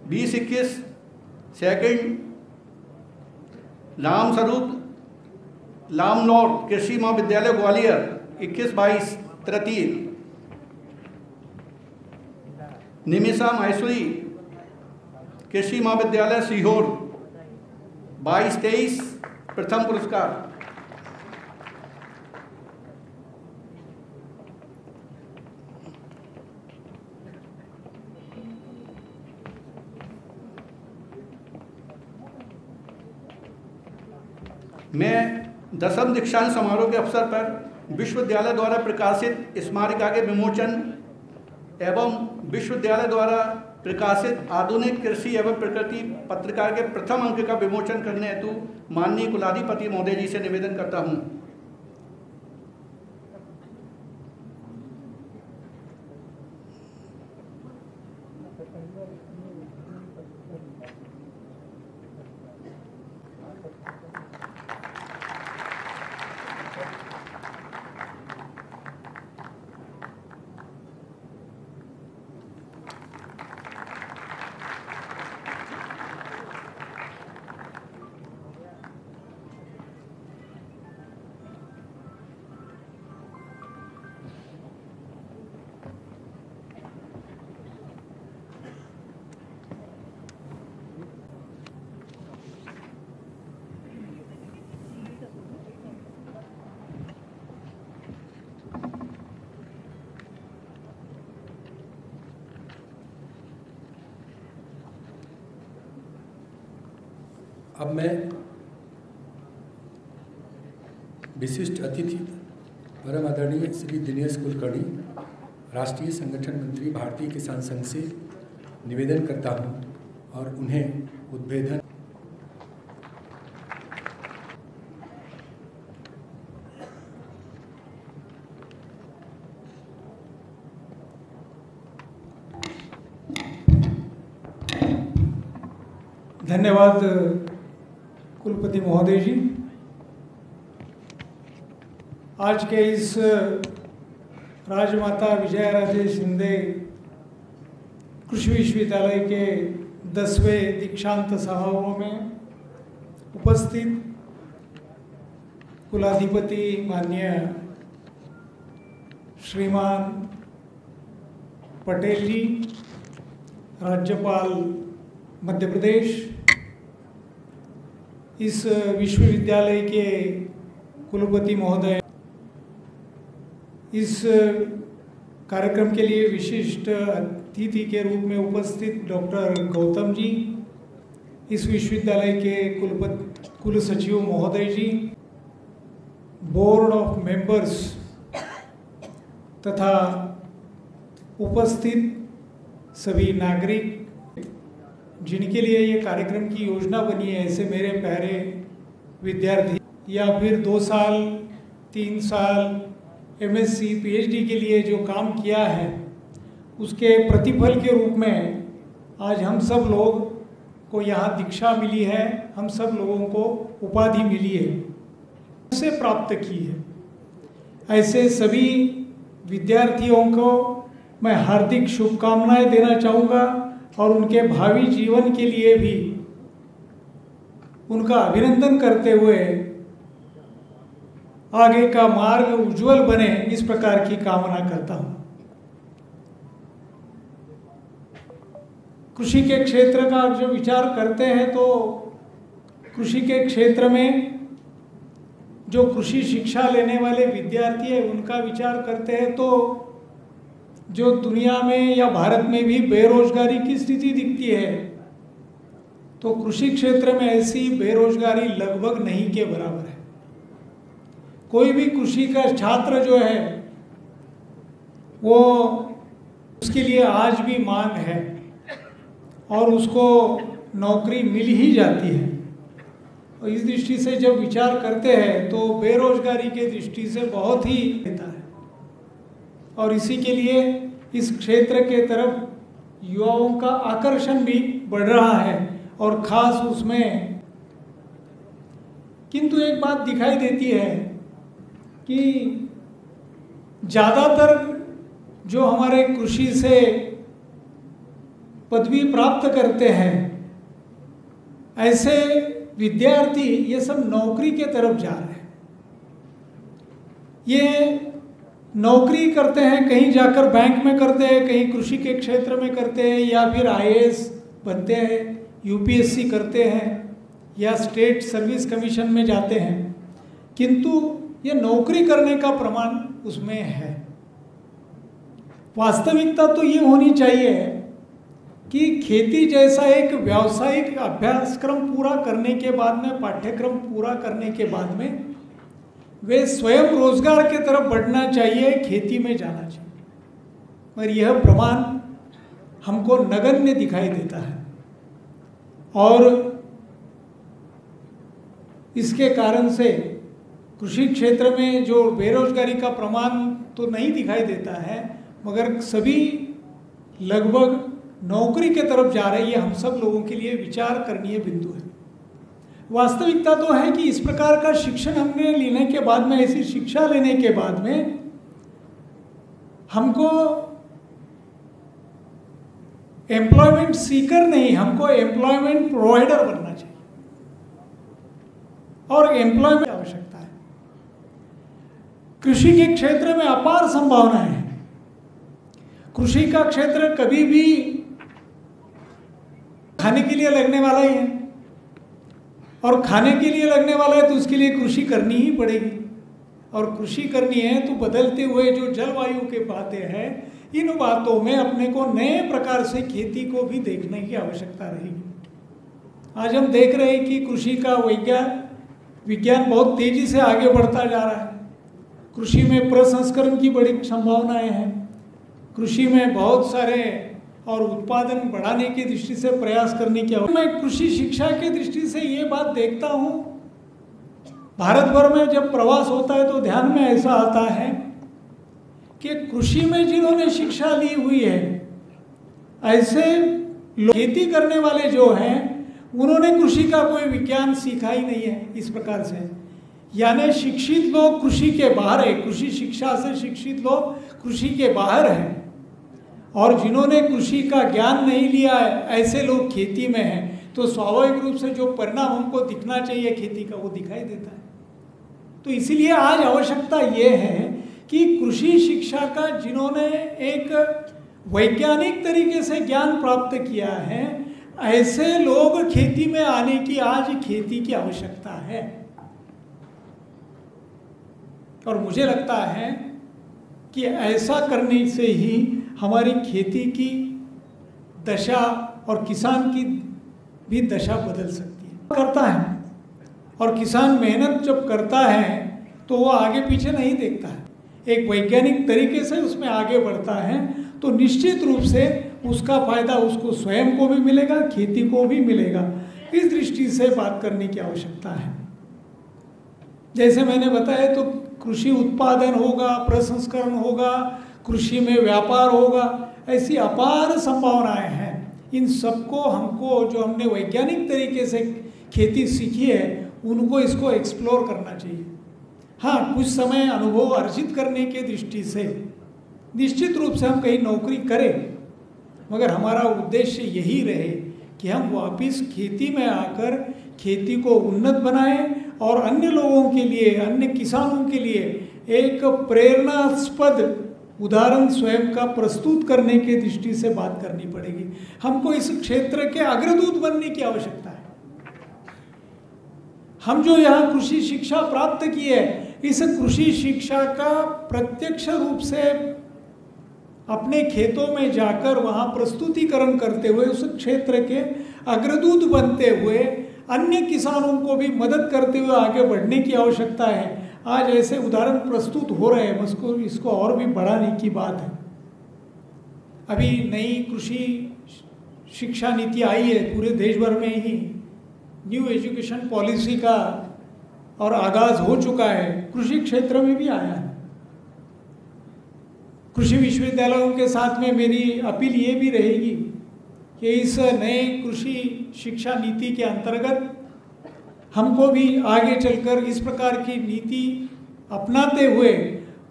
20-21 सेकंड। राम स्वरूप लामनौर, कृषि महाविद्यालय ग्वालियर 21-22 तृतीय। निमिषा माहेश्वरी, कृषि महाविद्यालय सीहोर 22-23 प्रथम पुरस्कार। मैं 10वीं दीक्षांत समारोह के अवसर पर विश्वविद्यालय द्वारा प्रकाशित स्मारिका के विमोचन एवं विश्वविद्यालय द्वारा प्रकाशित आधुनिक कृषि एवं प्रकृति पत्रिका के प्रथम अंक का विमोचन करने हेतु माननीय कुलाधिपति महोदय जी से निवेदन करता हूं। अब मैं विशिष्ट अतिथि परम आदरणीय श्री दिनेश कुलकर्णी, राष्ट्रीय संगठन मंत्री, भारतीय किसान संघ से निवेदन करता हूं और उन्हें उद्बोधन। धन्यवाद कुलपति महोदय जी। आज के इस राजमाता विजयाराजे शिंदे कृषि विश्वविद्यालय के 10वें दीक्षांत समारोह में उपस्थित कुलाधिपति माननीय श्रीमान पटेल जी, राज्यपाल मध्य प्रदेश, इस विश्वविद्यालय के कुलपति महोदय, इस कार्यक्रम के लिए विशिष्ट अतिथि के रूप में उपस्थित डॉक्टर गौतम जी, इस विश्वविद्यालय के कुल सचिव महोदय जी, बोर्ड ऑफ मेंबर्स तथा उपस्थित सभी नागरिक जिनके लिए ये कार्यक्रम की योजना बनी है, ऐसे मेरे प्यारे विद्यार्थी या फिर 2 साल 3 साल MSc PhD के लिए जो काम किया है, उसके प्रतिफल के रूप में आज हम सब लोग को यहाँ दीक्षा मिली है, हम सब लोगों को उपाधि मिली है, उसे प्राप्त की है। ऐसे सभी विद्यार्थियों को मैं हार्दिक शुभकामनाएं देना चाहूँगा और उनके भावी जीवन के लिए भी उनका अभिनंदन करते हुए आगे का मार्ग उज्जवल बने, इस प्रकार की कामना करता हूं। कृषि के क्षेत्र का जो विचार करते हैं तो कृषि के क्षेत्र में जो कृषि शिक्षा लेने वाले विद्यार्थी हैं उनका विचार करते हैं तो जो दुनिया में या भारत में भी बेरोजगारी की स्थिति दिखती है, तो कृषि क्षेत्र में ऐसी बेरोजगारी लगभग नहीं के बराबर है। कोई भी कृषि का छात्र जो है वो उसके लिए आज भी मांग है और उसको नौकरी मिल ही जाती है। और इस दृष्टि से जब विचार करते हैं तो बेरोजगारी के दृष्टि से बहुत ही देता है और इसी के लिए इस क्षेत्र के तरफ युवाओं का आकर्षण भी बढ़ रहा है और खास उसमें। किंतु एक बात दिखाई देती है कि ज़्यादातर जो हमारे कृषि से पदवी प्राप्त करते हैं ऐसे विद्यार्थी ये सब नौकरी के तरफ जा रहे हैं। ये नौकरी करते हैं, कहीं जाकर बैंक में करते हैं, कहीं कृषि के क्षेत्र में करते हैं या फिर IAS बनते हैं, UPSC करते हैं या स्टेट सर्विस कमीशन में जाते हैं, किंतु ये नौकरी करने का प्रमाण उसमें है। वास्तविकता तो ये होनी चाहिए कि खेती जैसा एक व्यावसायिक अभ्यासक्रम पूरा करने के बाद में, पाठ्यक्रम पूरा करने के बाद में वे स्वयं रोजगार के तरफ बढ़ना चाहिए, खेती में जाना चाहिए। मगर यह प्रमाण हमको नगण्य दिखाई देता है और इसके कारण से कृषि क्षेत्र में जो बेरोजगारी का प्रमाण तो नहीं दिखाई देता है, मगर सभी लगभग नौकरी के तरफ जा रही है। हम सब लोगों के लिए विचार करणीय बिंदु है। वास्तविकता तो है कि इस प्रकार का शिक्षण हमने लेने के बाद में, ऐसी शिक्षा लेने के बाद में हमको एम्प्लॉयमेंट सीकर नहीं, हमको एम्प्लॉयमेंट प्रोवाइडर बनना चाहिए और एम्प्लॉयमेंट की आवश्यकता है। कृषि के क्षेत्र में अपार संभावनाएं हैं। कृषि का क्षेत्र कभी भी खाने के लिए लगने वाला ही है और खाने के लिए लगने वाला है तो उसके लिए कृषि करनी ही पड़ेगी। और कृषि करनी है तो बदलते हुए जो जलवायु के बातें हैं, इन बातों में अपने को नए प्रकार से खेती को भी देखने की आवश्यकता रहेगी। आज हम देख रहे हैं कि कृषि का विज्ञान बहुत तेजी से आगे बढ़ता जा रहा है। कृषि में प्रसंस्करण की बड़ी संभावनाएं हैं। कृषि में बहुत सारे और उत्पादन बढ़ाने की दृष्टि से प्रयास करने की आवश्यकता है। मैं कृषि शिक्षा की दृष्टि से ये बात देखता हूँ, भारत भर में जब प्रवास होता है तो ध्यान में ऐसा आता है कि कृषि में जिन्होंने शिक्षा ली हुई है, ऐसे खेती करने वाले जो हैं उन्होंने कृषि का कोई विज्ञान सीखा ही नहीं है इस प्रकार से। यानी शिक्षित लोग कृषि के बाहर है, कृषि शिक्षा से शिक्षित लोग कृषि के बाहर हैं और जिन्होंने कृषि का ज्ञान नहीं लिया है ऐसे लोग खेती में हैं, तो स्वाभाविक रूप से जो परिणाम हमको दिखना चाहिए खेती का वो दिखाई देता है। तो इसीलिए आज आवश्यकता ये है कि कृषि शिक्षा का जिन्होंने एक वैज्ञानिक तरीके से ज्ञान प्राप्त किया है, ऐसे लोग खेती में आने की आज खेती की आवश्यकता है। और मुझे लगता है कि ऐसा करने से ही हमारी खेती की दशा और किसान की भी दशा बदल सकती है। करता है और किसान मेहनत जब करता है तो वो आगे पीछे नहीं देखता है, एक वैज्ञानिक तरीके से उसमें आगे बढ़ता है, तो निश्चित रूप से उसका फायदा उसको स्वयं को भी मिलेगा, खेती को भी मिलेगा। इस दृष्टि से बात करने की आवश्यकता है। जैसे मैंने बताया तो कृषि उत्पादन होगा, प्रसंस्करण होगा, कृषि में व्यापार होगा, ऐसी अपार संभावनाएं हैं। इन सबको हमको जो हमने वैज्ञानिक तरीके से खेती सीखी है उनको इसको एक्सप्लोर करना चाहिए। हाँ, कुछ समय अनुभव अर्जित करने के दृष्टि से निश्चित रूप से हम कहीं नौकरी करें, मगर हमारा उद्देश्य यही रहे कि हम वापस खेती में आकर खेती को उन्नत बनाएं और अन्य लोगों के लिए, अन्य किसानों के लिए एक प्रेरणास्पद उदाहरण स्वयं का प्रस्तुत करने की दृष्टि से बात करनी पड़ेगी। हमको इस क्षेत्र के अग्रदूत बनने की आवश्यकता है। हम जो यहाँ कृषि शिक्षा प्राप्त की है, इस कृषि शिक्षा का प्रत्यक्ष रूप से अपने खेतों में जाकर वहाँ प्रस्तुतिकरण करते हुए उस क्षेत्र के अग्रदूत बनते हुए अन्य किसानों को भी मदद करते हुए आगे बढ़ने की आवश्यकता है। आज ऐसे उदाहरण प्रस्तुत हो रहे हैं, इसको और भी बढ़ाने की बात है। अभी नई कृषि शिक्षा नीति आई है, पूरे देश भर में ही न्यू एजुकेशन पॉलिसी का और आगाज हो चुका है, कृषि क्षेत्र में भी आया है। कृषि विश्वविद्यालयों के साथ में मेरी अपील ये भी रहेगी कि इस नए कृषि शिक्षा नीति के अंतर्गत हमको भी आगे चलकर इस प्रकार की नीति अपनाते हुए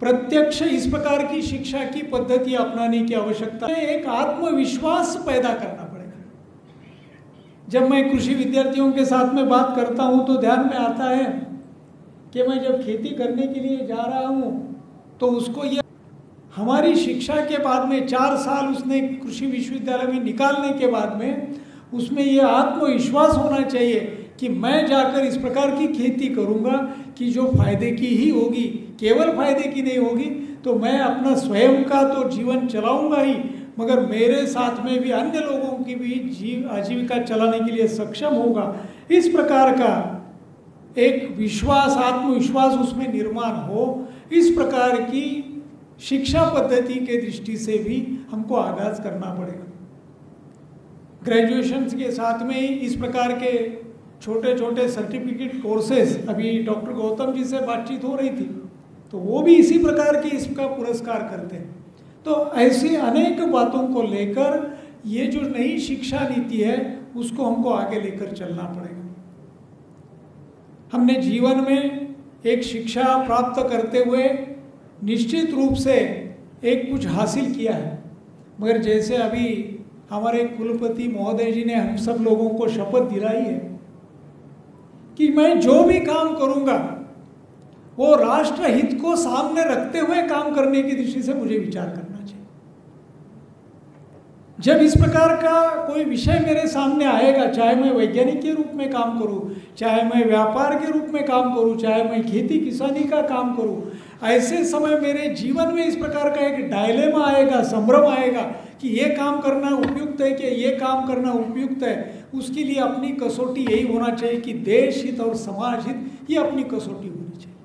प्रत्यक्ष इस प्रकार की शिक्षा की पद्धति अपनाने की आवश्यकता है। एक आत्मविश्वास पैदा करना पड़ेगा। जब मैं कृषि विद्यार्थियों के साथ में बात करता हूँ तो ध्यान में आता है कि मैं जब खेती करने के लिए जा रहा हूँ तो उसको ये हमारी शिक्षा के बाद में 4 साल उसने कृषि विश्वविद्यालय में निकालने के बाद में उसमें ये आत्मविश्वास होना चाहिए कि मैं जाकर इस प्रकार की खेती करूंगा कि जो फायदे की ही होगी, केवल फायदे की नहीं होगी, तो मैं अपना स्वयं का तो जीवन चलाऊंगा ही, मगर मेरे साथ में भी अन्य लोगों की भी आजीविका चलाने के लिए सक्षम होगा। इस प्रकार का एक विश्वास, आत्मविश्वास उसमें निर्माण हो, इस प्रकार की शिक्षा पद्धति के दृष्टि से भी हमको आगाज करना पड़ेगा। ग्रेजुएशन के साथ में ही इस प्रकार के छोटे छोटे सर्टिफिकेट कोर्सेज, अभी डॉक्टर गौतम जी से बातचीत हो रही थी, तो वो भी इसी प्रकार की इसका पुरस्कार करते हैं। तो ऐसी अनेक बातों को लेकर ये जो नई शिक्षा नीति है उसको हमको आगे लेकर चलना पड़ेगा। हमने जीवन में एक शिक्षा प्राप्त करते हुए निश्चित रूप से एक कुछ हासिल किया है, मगर जैसे अभी हमारे कुलपति महोदय जी ने हम सब लोगों को शपथ दिलाई है कि मैं जो भी काम करूंगा वो राष्ट्र हित को सामने रखते हुए काम करने की दृष्टि से मुझे विचार करना चाहिए। जब इस प्रकार का कोई विषय मेरे सामने आएगा, चाहे मैं वैज्ञानिक के रूप में काम करूं, चाहे मैं व्यापार के रूप में काम करूं, चाहे मैं खेती किसानी का काम करूं, ऐसे समय मेरे जीवन में इस प्रकार का एक डायलेमा आएगा, संभ्रम आएगा कि ये काम करना उपयुक्त है कि ये काम करना उपयुक्त है। उसके लिए अपनी कसौटी यही होना चाहिए कि देश हित और समाज हित, ये अपनी कसौटी होनी चाहिए।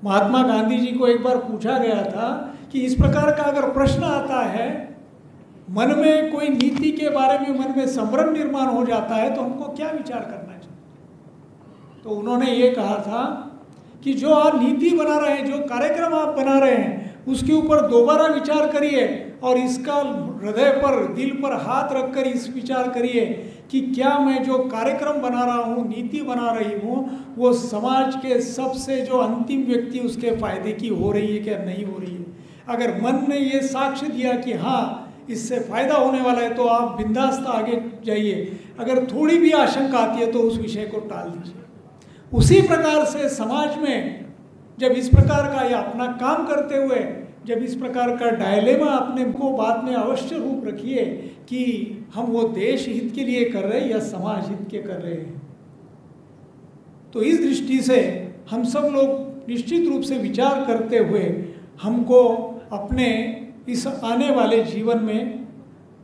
महात्मा गांधी जी को एक बार पूछा गया था कि इस प्रकार का अगर प्रश्न आता है, मन में कोई नीति के बारे में मन में संभ्रम निर्माण हो जाता है, तो हमको क्या विचार करना चाहिए? तो उन्होंने ये कहा था कि जो आप नीति बना रहे हैं, जो कार्यक्रम आप बना रहे हैं, उसके ऊपर दोबारा विचार करिए और इसका हृदय पर, दिल पर हाथ रखकर इस विचार करिए कि क्या मैं जो कार्यक्रम बना रहा हूँ, नीति बना रही हूँ, वो समाज के सबसे जो अंतिम व्यक्ति उसके फायदे की हो रही है क्या नहीं हो रही है। अगर मन ने ये साक्ष्य दिया कि हाँ इससे फायदा होने वाला है, तो आप बिंदास्त आगे जाइए। अगर थोड़ी भी आशंका आती है तो उस विषय को टाल दीजिए। उसी प्रकार से समाज में जब इस प्रकार का या अपना काम करते हुए जब इस प्रकार का डायलेमा अपने को बाद में अवश्य रूप रखिए कि हम वो देश हित के लिए कर रहे हैं या समाज हित के कर रहे हैं। तो इस दृष्टि से हम सब लोग निश्चित रूप से विचार करते हुए हमको अपने इस आने वाले जीवन में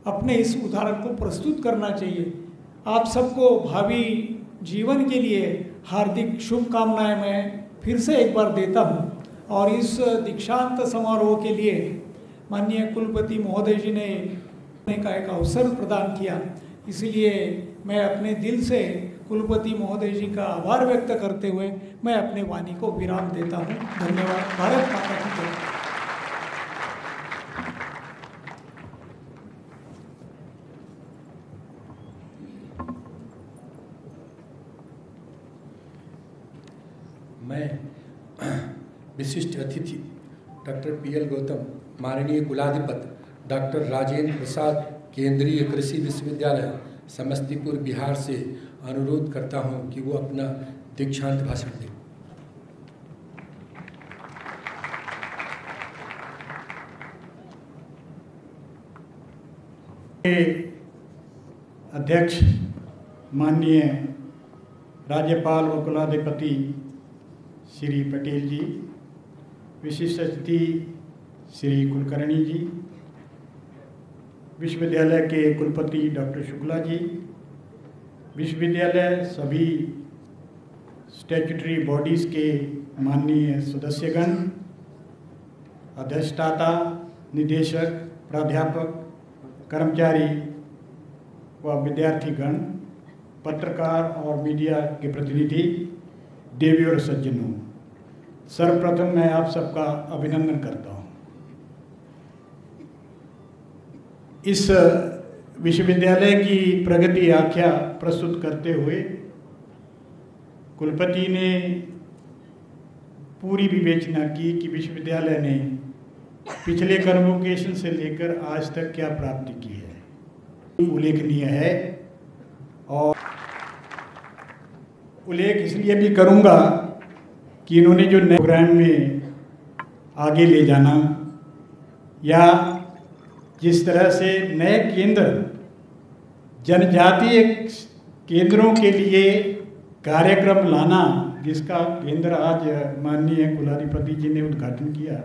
अपने इस उदाहरण को प्रस्तुत करना चाहिए। आप सबको भावी जीवन के लिए हार्दिक शुभकामनाएं मैं फिर से एक बार देता हूं। और इस दीक्षांत समारोह के लिए माननीय कुलपति महोदय जी ने का एक अवसर प्रदान किया, इसलिए मैं अपने दिल से कुलपति महोदय जी का आभार व्यक्त करते हुए मैं अपने वाणी को विराम देता हूं। धन्यवाद। भारत माता की जय। मैं विशिष्ट अतिथि डॉक्टर पीएल गौतम, माननीय कुलाधिपति डॉक्टर राजेंद्र प्रसाद, केंद्रीय कृषि विश्वविद्यालय समस्तीपुर बिहार से अनुरोध करता हूं कि वो अपना दीक्षांत भाषण दें। अध्यक्ष माननीय राज्यपाल व कुलाधिपति श्री पटेल जी, विशिष्ट अतिथि श्री कुलकर्णी जी, विश्वविद्यालय के कुलपति डॉक्टर शुक्ला जी, विश्वविद्यालय सभी स्टैट्यूटरी बॉडीज़ के माननीय सदस्यगण, अधिष्ठाता, निदेशक, प्राध्यापक, कर्मचारी व विद्यार्थीगण, पत्रकार और मीडिया के प्रतिनिधि, देवी और सज्जनों, सर्वप्रथम मैं आप सबका अभिनंदन करता हूँ। इस विश्वविद्यालय की प्रगति आख्या प्रस्तुत करते हुए कुलपति ने पूरी विवेचना की कि विश्वविद्यालय ने पिछले कन्वोकेशन से लेकर आज तक क्या प्राप्ति की है, उल्लेखनीय है। और उल्लेख इसलिए भी करूंगा कि इन्होंने जो नए प्रोग्राम में आगे ले जाना या जिस तरह से नए केंद्र जनजातीय केंद्रों के लिए कार्यक्रम लाना, जिसका केंद्र आज माननीय कुलाधिपति जी ने उद्घाटन किया,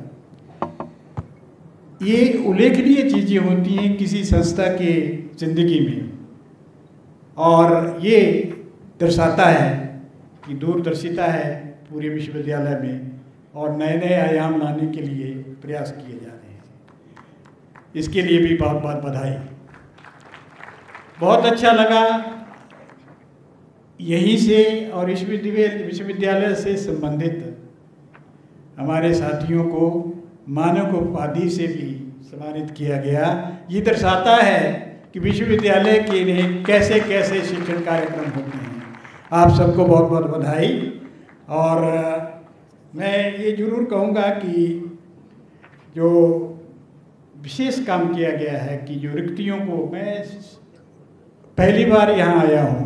ये उल्लेखनीय चीज़ें होती हैं किसी संस्था के जिंदगी में, और ये दर्शाता है कि दूरदर्शिता है पूरे विश्वविद्यालय में और नए नए आयाम लाने के लिए प्रयास किए जा रहे हैं। इसके लिए भी बहुत बहुत बधाई। बहुत अच्छा लगा यहीं से और इस विश्वविद्यालय से संबंधित हमारे साथियों को मानक उपाधि से भी सम्मानित किया गया। ये दर्शाता है कि विश्वविद्यालय के लिए कैसे कैसे शिक्षण कार्यक्रम होते हैं। आप सबको बहुत बहुत बधाई। और मैं ये जरूर कहूँगा कि जो विशेष काम किया गया है कि जो रिक्तियों को, मैं पहली बार यहाँ आया हूँ,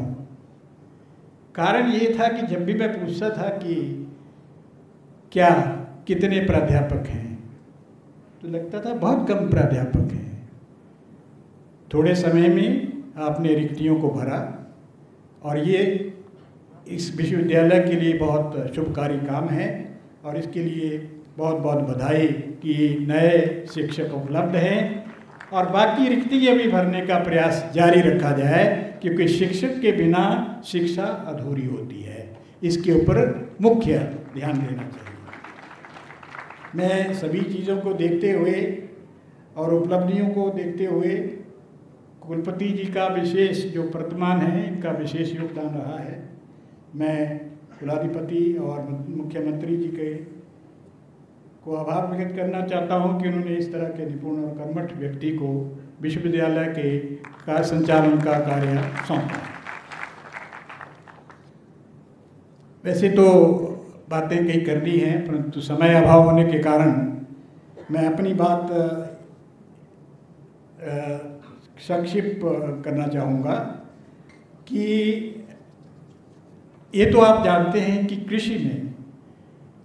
कारण ये था कि जब भी मैं पूछता था कि क्या कितने प्राध्यापक हैं, तो लगता था बहुत कम प्राध्यापक हैं। थोड़े समय में आपने रिक्तियों को भरा और ये इस विश्वविद्यालय के लिए बहुत शुभकारी काम है और इसके लिए बहुत बहुत बधाई कि नए शिक्षक उपलब्ध हैं और बाकी रिक्तियाँ भी भरने का प्रयास जारी रखा जाए, क्योंकि शिक्षक के बिना शिक्षा अधूरी होती है। इसके ऊपर मुख्य ध्यान देना चाहिए। मैं सभी चीज़ों को देखते हुए और उपलब्धियों को देखते हुए कुलपति जी का विशेष जो वर्तमान है, इनका विशेष योगदान रहा है। मैं कुलाधिपति और मुख्यमंत्री जी के को आभार व्यक्त करना चाहता हूं कि उन्होंने इस तरह के निपुण और कर्मठ व्यक्ति को विश्वविद्यालय के कार्य संचालन का कार्य सौंपा। वैसे तो बातें कई करनी हैं, परंतु समय अभाव होने के कारण मैं अपनी बात संक्षिप्त करना चाहूँगा कि ये तो आप जानते हैं कि कृषि में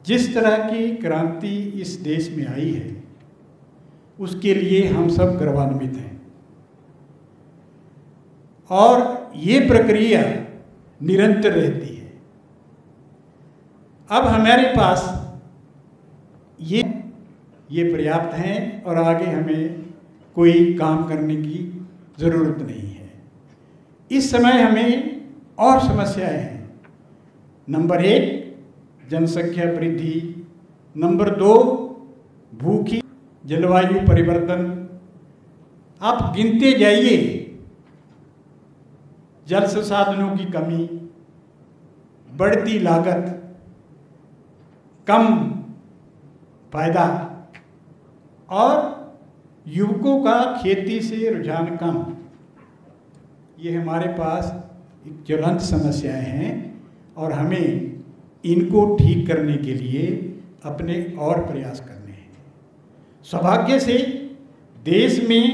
जिस तरह की क्रांति इस देश में आई है, उसके लिए हम सब गर्वान्वित हैं और ये प्रक्रिया निरंतर रहती है। अब हमारे पास ये पर्याप्त हैं और आगे हमें कोई काम करने की ज़रूरत नहीं है। इस समय हमें और समस्याएं हैं। नंबर 1 जनसंख्या वृद्धि, नंबर 2 भूखी, जलवायु परिवर्तन। आप गिनते जाइए, जल संसाधनों की कमी, बढ़ती लागत, कम फायदा और युवकों का खेती से रुझान कम। ये हमारे पास एक ज्वलंत समस्याएं हैं और हमें इनको ठीक करने के लिए अपने और प्रयास करने हैं। सौभाग्य से देश में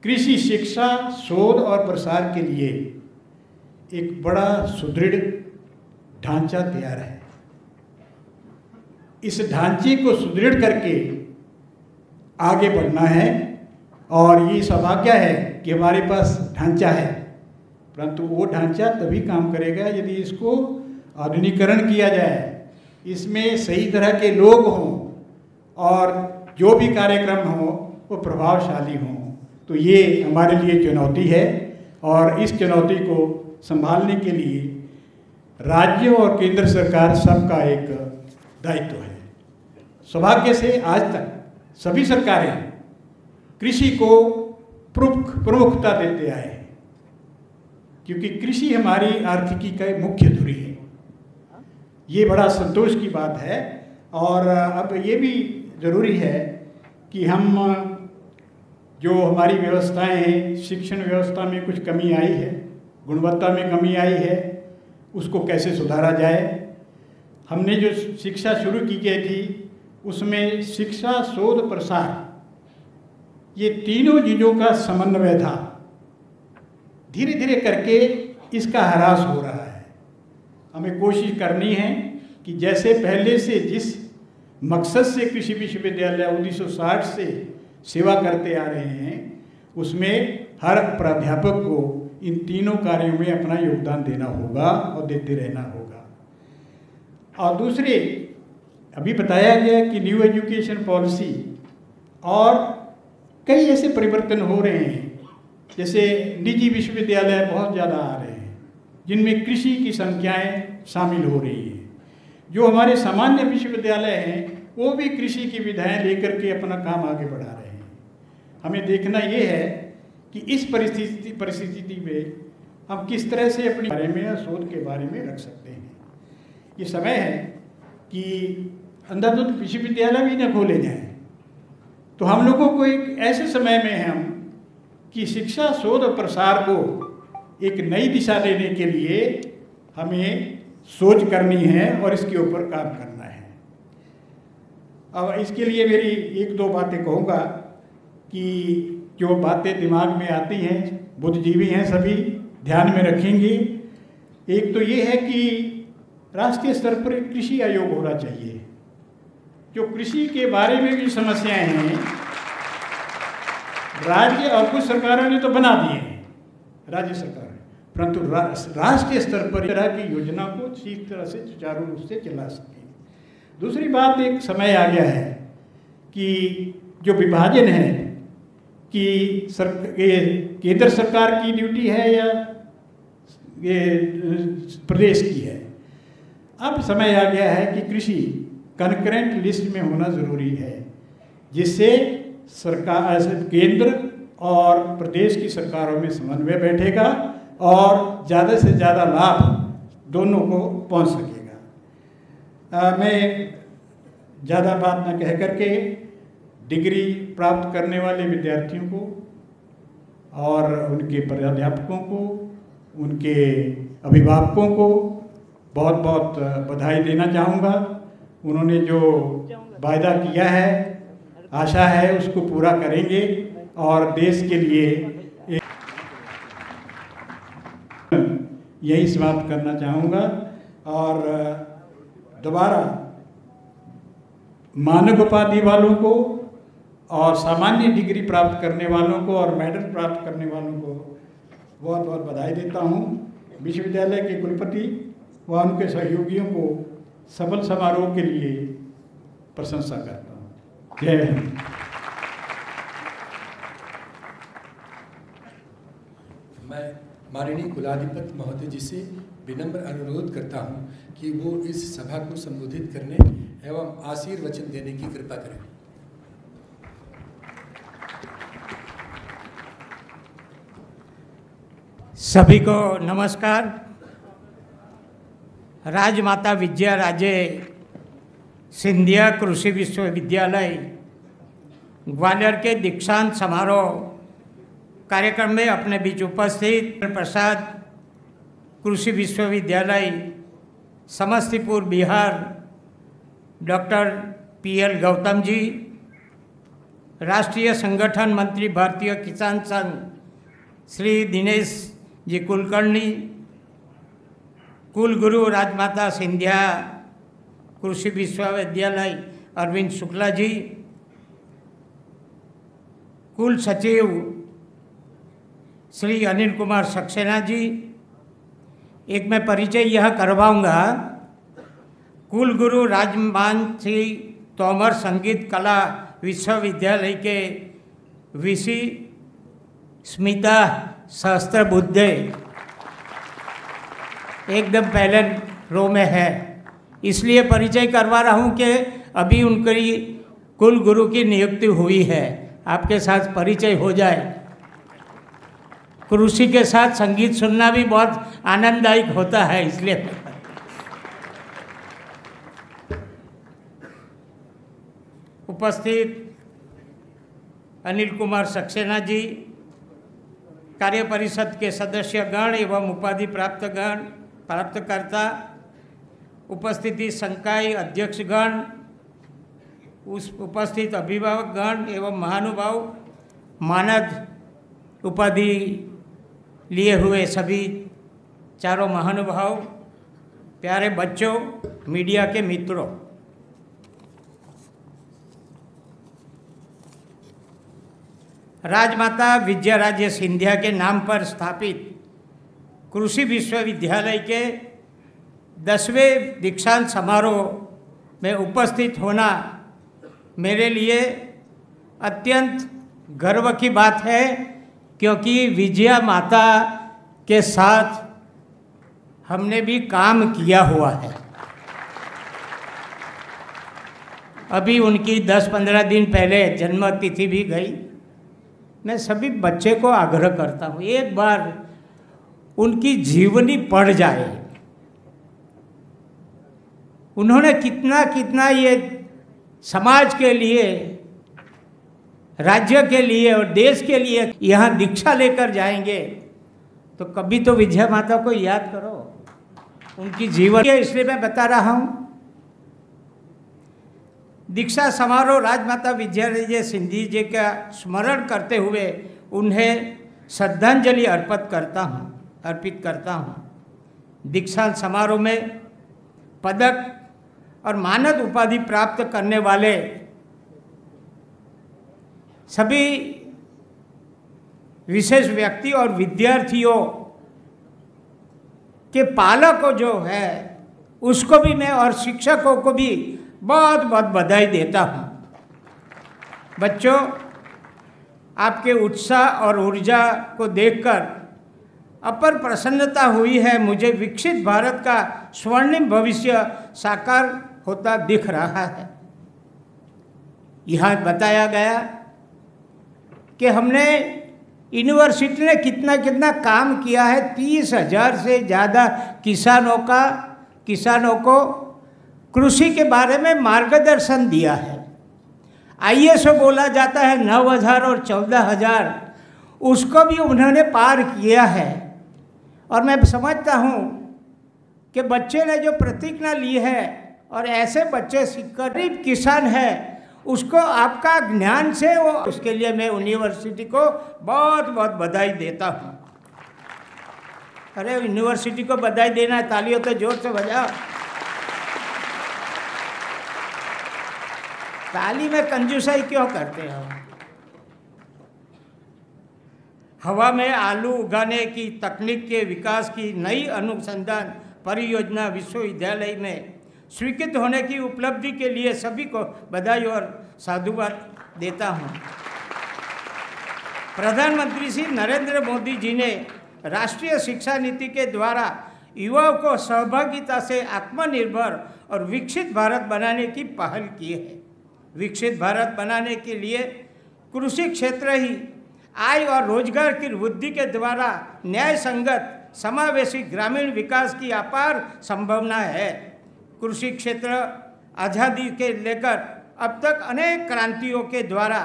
कृषि शिक्षा, शोध और प्रसार के लिए एक बड़ा सुदृढ़ ढांचा तैयार है। इस ढांचे को सुदृढ़ करके आगे बढ़ना है और ये सौभाग्य है कि हमारे पास ढांचा है, परंतु वो ढांचा तभी काम करेगा यदि इसको आधुनिकीकरण किया जाए, इसमें सही तरह के लोग हों और जो भी कार्यक्रम हो वो प्रभावशाली हों। तो ये हमारे लिए चुनौती है और इस चुनौती को संभालने के लिए राज्य और केंद्र सरकार सबका एक दायित्व है। सौभाग्य से आज तक सभी सरकारें कृषि को प्रमुखता देते आए हैं, क्योंकि कृषि हमारी आर्थिकी का मुख्य धुरी है। ये बड़ा संतोष की बात है। और अब ये भी ज़रूरी है कि हम जो हमारी व्यवस्थाएं हैं, शिक्षण व्यवस्था में कुछ कमी आई है, गुणवत्ता में कमी आई है, उसको कैसे सुधारा जाए। हमने जो शिक्षा शुरू की गई थी उसमें शिक्षा, शोध, प्रसार, ये तीनों चीज़ों का समन्वय था। धीरे धीरे करके इसका ह्रास हो रहा है। हमें कोशिश करनी है कि जैसे पहले से जिस मकसद से कृषि विश्वविद्यालय 1960 से सेवा करते आ रहे हैं, उसमें हर प्राध्यापक को इन तीनों कार्यों में अपना योगदान देना होगा और देते रहना होगा। और दूसरे, अभी बताया गया कि न्यू एजुकेशन पॉलिसी और कई ऐसे परिवर्तन हो रहे हैं, जैसे निजी विश्वविद्यालय बहुत ज़्यादा आ रहे हैं जिनमें कृषि की संख्याएं शामिल हो रही हैं। जो हमारे सामान्य विश्वविद्यालय हैं वो भी कृषि की विधाएं लेकर के अपना काम आगे बढ़ा रहे हैं। हमें देखना ये है कि इस परिस्थिति में हम किस तरह से अपने बारे में या शोध के बारे में रख सकते हैं। ये समय है कि अंधाधुंध विश्वविद्यालय भी न खोले जाएं। तो हम लोगों को एक ऐसे समय में हम कि शिक्षा, शोध और प्रसार को एक नई दिशा देने के लिए हमें सोच करनी है और इसके ऊपर काम करना है। अब इसके लिए मेरी एक दो बातें कहूँगा कि जो बातें दिमाग में आती हैं, बुद्धिजीवी हैं सभी ध्यान में रखेंगे। एक तो ये है कि राष्ट्रीय स्तर पर एक कृषि आयोग होना चाहिए। जो कृषि के बारे में भी समस्याएं हैं, राज्य और कुछ सरकारों ने तो बना दिए हैं, राज्य सरकार, परंतु राष्ट्रीय स्तर पर इस तरह की योजना को ठीक तरह से सुचारू रूप से चला सके। दूसरी बात, एक समय आ गया है कि जो विभाजन है कि केंद्र सरकार की ड्यूटी है या ये प्रदेश की है। अब समय आ गया है कि कृषि कनकरेंट लिस्ट में होना ज़रूरी है, जिससे सरकार, केंद्र और प्रदेश की सरकारों में समन्वय बैठेगा और ज़्यादा से ज़्यादा लाभ दोनों को पहुंच सकेगा। मैं ज़्यादा बात न कह करके डिग्री प्राप्त करने वाले विद्यार्थियों को और उनके प्राध्यापकों को, उनके अभिभावकों को बहुत बहुत बधाई देना चाहूँगा। उन्होंने जो वायदा किया है, आशा है उसको पूरा करेंगे और देश के लिए यही समाप्त करना चाहूँगा। और दोबारा मानद उपाधि वालों को और सामान्य डिग्री प्राप्त करने वालों को और मेडल प्राप्त करने वालों को बहुत बहुत बधाई देता हूँ। विश्वविद्यालय के कुलपति व उनके सहयोगियों को सफल समारोह के लिए प्रशंसा करता हूँ। जय हिंद। मैं माननीय कुलाधिपति महोदय जी से विनम्र अनुरोध करता हूं कि वो इस सभा को संबोधित करने एवं आशीर्वचन देने की कृपा करें। सभी को नमस्कार। राजमाता विजयाराजे सिंधिया कृषि विश्वविद्यालय ग्वालियर के दीक्षांत समारोह कार्यक्रम में अपने बीच उपस्थित प्रसाद कृषि विश्वविद्यालय समस्तीपुर बिहार डॉक्टर पीएल गौतम जी, राष्ट्रीय संगठन मंत्री भारतीय किसान संघ श्री दिनेश जी कुलकर्णी, कुलगुरु राजमाता सिंधिया कृषि विश्वविद्यालय अरविंद शुक्ला जी, कुल सचिव श्री अनिल कुमार सक्सेना जी। एक मैं परिचय यह करवाऊंगा। कुलगुरु राजमान श्री तोमर संगीत कला विश्वविद्यालय के वीसी स्मिता सहस्त्रबुद्धे एकदम पहले रो में है, इसलिए परिचय करवा रहा हूँ कि अभी उनकी कुलगुरु की नियुक्ति हुई है, आपके साथ परिचय हो जाए। कृषि के साथ संगीत सुनना भी बहुत आनंददायक होता है, इसलिए उपस्थित अनिल कुमार सक्सेना जी, कार्य परिषद के सदस्यगण एवं उपाधि प्राप्तकर्ता, उपस्थिति संकाय अध्यक्षगण, उस उपस्थित अभिभावकगण एवं महानुभाव, मानद उपाधि लिए हुए सभी चारों महानुभाव, प्यारे बच्चों, मीडिया के मित्रों, राजमाता विजयाराजे सिंधिया के नाम पर स्थापित कृषि विश्वविद्यालय के 10वें दीक्षांत समारोह में उपस्थित होना मेरे लिए अत्यंत गर्व की बात है, क्योंकि विजया माता के साथ हमने भी काम किया हुआ है। अभी उनकी 10-15 दिन पहले जन्म तिथि भी गई। मैं सभी बच्चे को आग्रह करता हूँ, एक बार उनकी जीवनी पढ़ जाए। उन्होंने कितना कितना ये समाज के लिए, राज्य के लिए और देश के लिए यहाँ दीक्षा लेकर जाएंगे, तो कभी तो विजया माता को याद करो, उनकी जीवन। इसलिए मैं बता रहा हूँ, दीक्षा समारोह राजमाता विजयाराजे सिंधिया जी का स्मरण करते हुए उन्हें श्रद्धांजलि अर्पित करता हूँ। दीक्षांत समारोह में पदक और मानद उपाधि प्राप्त करने वाले सभी विशेष व्यक्ति और विद्यार्थियों के पालकों जो है उसको भी मैं, और शिक्षकों को भी बहुत बहुत बधाई देता हूँ। बच्चों, आपके उत्साह और ऊर्जा को देखकर अपर प्रसन्नता हुई है। मुझे विकसित भारत का स्वर्णिम भविष्य साकार होता दिख रहा है। यहाँ बताया गया कि हमने यूनिवर्सिटी ने कितना कितना काम किया है। 30,000 से ज़्यादा किसानों को कृषि के बारे में मार्गदर्शन दिया है। ISO बोला जाता है 9,000 और 14,000, उसको भी उन्होंने पार किया है। और मैं समझता हूँ कि बच्चे ने जो प्रतिज्ञा ली है, और ऐसे बच्चे गरीब किसान है, उसको आपका ज्ञान से वो, उसके लिए मैं यूनिवर्सिटी को बहुत बहुत बधाई देता हूँ। अरे यूनिवर्सिटी को बधाई देना है, तालियों तो जोर से बजाओ। ताली में कंजूसाई क्यों करते हो? हवा में आलू उगाने की तकनीक के विकास की नई अनुसंधान परियोजना विश्वविद्यालय में स्वीकृत होने की उपलब्धि के लिए सभी को बधाई और साधुवाद देता हूँ। प्रधानमंत्री श्री नरेंद्र मोदी जी ने राष्ट्रीय शिक्षा नीति के द्वारा युवाओं को सहभागिता से आत्मनिर्भर और विकसित भारत बनाने की पहल की है। विकसित भारत बनाने के लिए कृषि क्षेत्र ही आय और रोजगार की वृद्धि के द्वारा न्याय संगत समावेशी ग्रामीण विकास की अपार संभावना है। कृषि क्षेत्र आज़ादी के लेकर अब तक अनेक क्रांतियों के द्वारा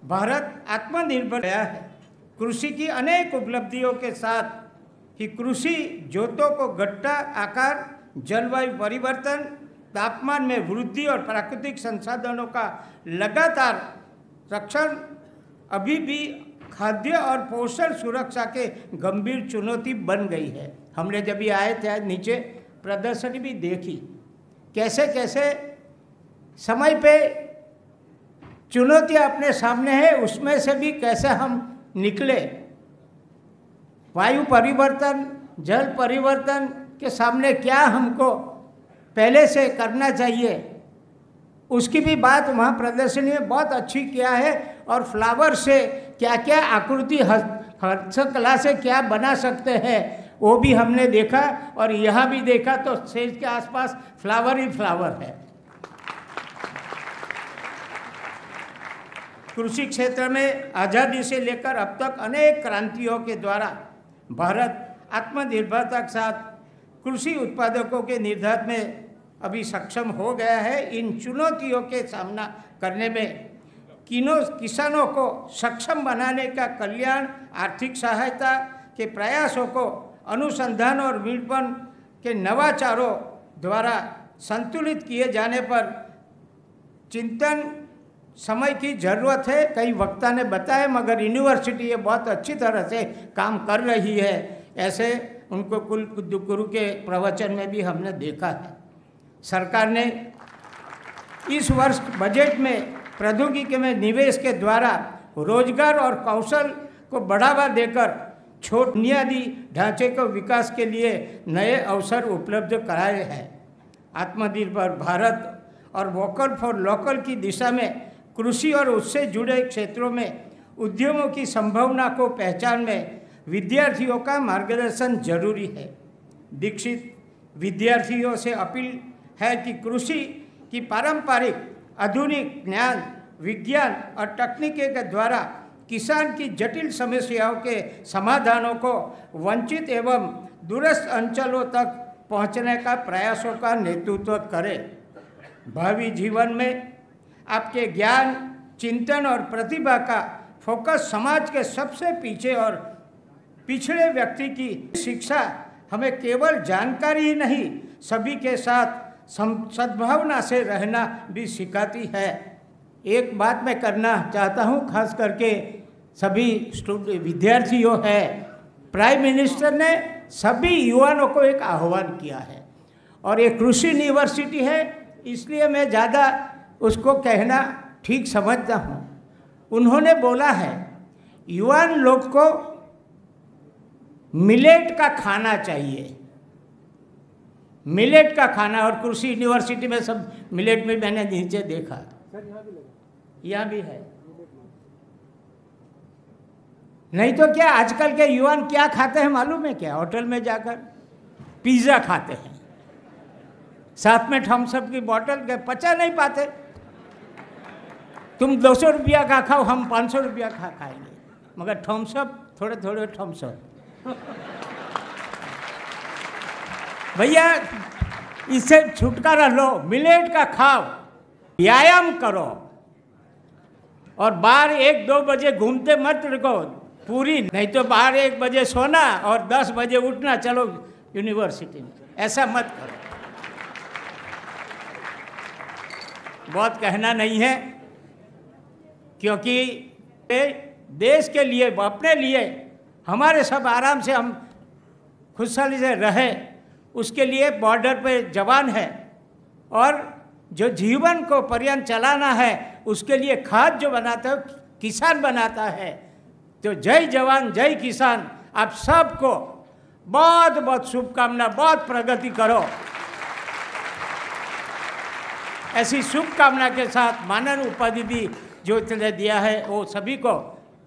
भारत आत्मनिर्भर गया है। कृषि की अनेक उपलब्धियों के साथ ही कृषि जोतों को गट्टा आकार, जलवायु परिवर्तन, तापमान में वृद्धि और प्राकृतिक संसाधनों का लगातार रक्षण अभी भी खाद्य और पोषण सुरक्षा के गंभीर चुनौती बन गई है। हमने जब भी आए थे नीचे प्रदर्शनी भी देखी, कैसे कैसे समय पे चुनौतियाँ अपने सामने है, उसमें से भी कैसे हम निकले। वायु परिवर्तन, जल परिवर्तन के सामने क्या हमको पहले से करना चाहिए, उसकी भी बात वहाँ प्रदर्शनी में बहुत अच्छी किया है। और फ्लावर से क्या क्या आकृति हस्तकला से क्या बना सकते हैं वो भी हमने देखा। और यहाँ भी देखा तो स्टेज के आसपास फ्लावर ही फ्लावर है। कृषि क्षेत्र में आज़ादी से लेकर अब तक अनेक क्रांतियों के द्वारा भारत आत्मनिर्भरता के साथ कृषि उत्पादकों के निर्यात में अभी सक्षम हो गया है। इन चुनौतियों के सामना करने में किसानों को सक्षम बनाने का कल्याण, आर्थिक सहायता के प्रयासों को अनुसंधान और विपणन के नवाचारों द्वारा संतुलित किए जाने पर चिंतन समय की ज़रूरत है। कई वक्ता ने बताया, मगर यूनिवर्सिटी ये बहुत अच्छी तरह से काम कर रही है, ऐसे उनको गुरु के प्रवचन में भी हमने देखा है। सरकार ने इस वर्ष बजट में प्रौद्योगिकी में निवेश के द्वारा रोजगार और कौशल को बढ़ावा देकर बुनियादी ढांचे को विकास के लिए नए अवसर उपलब्ध कराए हैं। आत्मनिर्भर भारत और वोकल फॉर लोकल की दिशा में कृषि और उससे जुड़े क्षेत्रों में उद्यमों की संभावना को पहचान में विद्यार्थियों का मार्गदर्शन जरूरी है। दीक्षित विद्यार्थियों से अपील है कि कृषि की पारंपरिक आधुनिक ज्ञान, विज्ञान और तकनीकी के द्वारा किसान की जटिल समस्याओं के समाधानों को वंचित एवं दूरस्थ अंचलों तक पहुंचने का प्रयासों का नेतृत्व करें। भावी जीवन में आपके ज्ञान, चिंतन और प्रतिभा का फोकस समाज के सबसे पीछे और पिछड़े व्यक्ति की शिक्षा हमें केवल जानकारी ही नहीं, सभी के साथ सद्भावना से रहना भी सिखाती है। एक बात मैं करना चाहता हूँ, खास करके सभी विद्यार्थियों है, प्राइम मिनिस्टर ने सभी युवाओं को एक आह्वान किया है और ये कृषि यूनिवर्सिटी है, इसलिए मैं ज़्यादा उसको कहना ठीक समझता हूँ। उन्होंने बोला है युवान लोग को मिलेट का खाना चाहिए, मिलेट का खाना, और कृषि यूनिवर्सिटी में सब मिलेट में मैंने नीचे देखा, यहाँ भी है। नहीं तो क्या आजकल के युवान क्या खाते हैं मालूम है क्या? होटल में जाकर पिज़्ज़ा खाते हैं, साथ में थम्स अप की बोतल के, पचा नहीं पाते। तुम 200 रुपया का खाओ, हम 500 रुपया खाएंगे, मगर थम्स अप, थोड़े थोड़े थम्स अप। भैया इससे छुटकारा लो, मिलेट का खाओ, व्यायाम करो और बाहर 1-2 बजे घूमते मत रहो पूरी, नहीं तो बाहर 1 बजे सोना और 10 बजे उठना, चलो यूनिवर्सिटी में, ऐसा मत करो। बहुत कहना नहीं है, क्योंकि देश के लिए, अपने लिए, हमारे सब आराम से हम खुशहाली से रहे, उसके लिए बॉर्डर पे जवान है, और जो जीवन को पर्यंत चलाना है उसके लिए खाद जो बनाता है किसान बनाता है। तो जय जवान जय किसान, आप सबको बहुत बहुत शुभकामना, बहुत प्रगति करो। ऐसी शुभकामना के साथ माननीय उपाधि भी जो इतने दिया है वो सभी को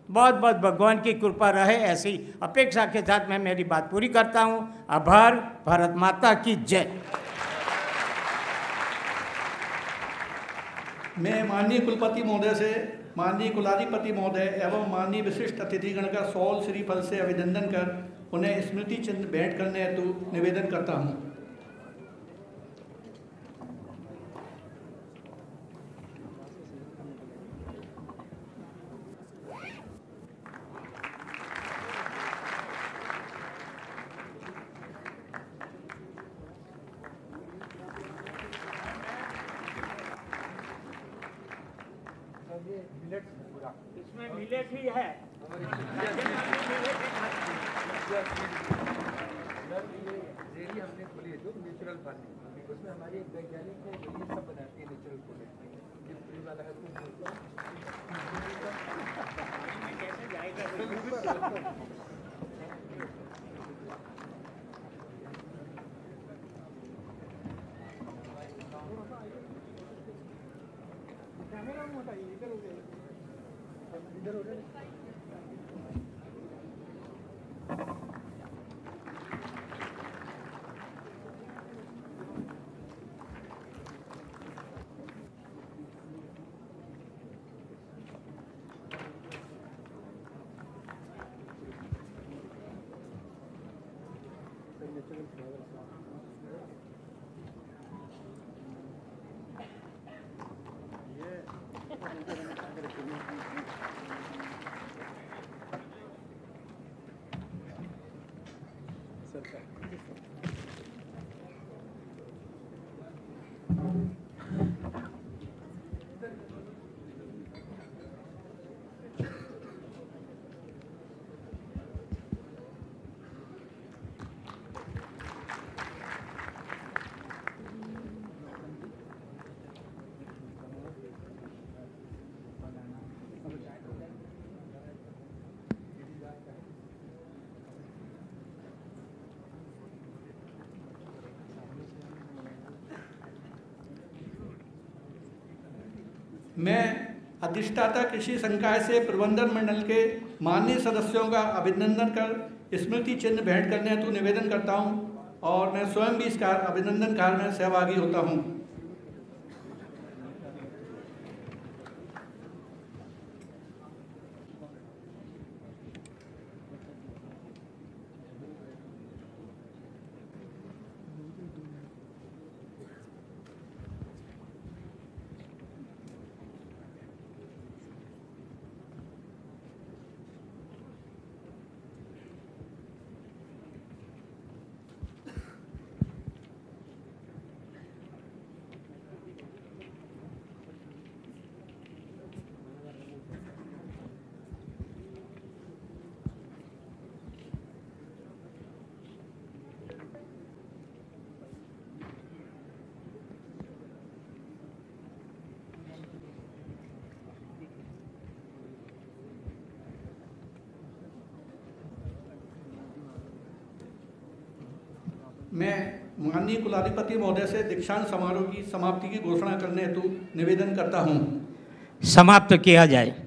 बहुत बहुत भगवान की कृपा रहे, ऐसी अपेक्षा के साथ मैं मेरी बात पूरी करता हूँ। आभार। भारत माता की जय। मैं माननीय कुलपति महोदय से, माननीय कुलाधिपति महोदय एवं माननीय विशिष्ट अतिथिगण का सौल श्रीफल से अभिनंदन कर उन्हें स्मृति चिन्ह भेंट करने हेतु निवेदन करता हूँ। इसमें मिलेट ही है। डेयरी हमने खोली है जो नेचुरल फार्मिंग, उसमें हमारी एक वैज्ञानिक है जो ये सब बनाती है नेचुरल प्रोडक्ट। ये फ्री वाला है कैसे जाएगा? मैं अधिष्ठाता कृषि संकाय से प्रबंधन मंडल के माननीय सदस्यों का अभिनंदन कर स्मृति चिन्ह भेंट करने हेतु निवेदन करता हूं और मैं स्वयं भी इस अभिनंदन कार्य में सहभागी होता हूं। मैं माननीय कुलाधिपति महोदय से दीक्षांत समारोह की समाप्ति की घोषणा करने हेतु निवेदन करता हूं। समाप्त किया जाए।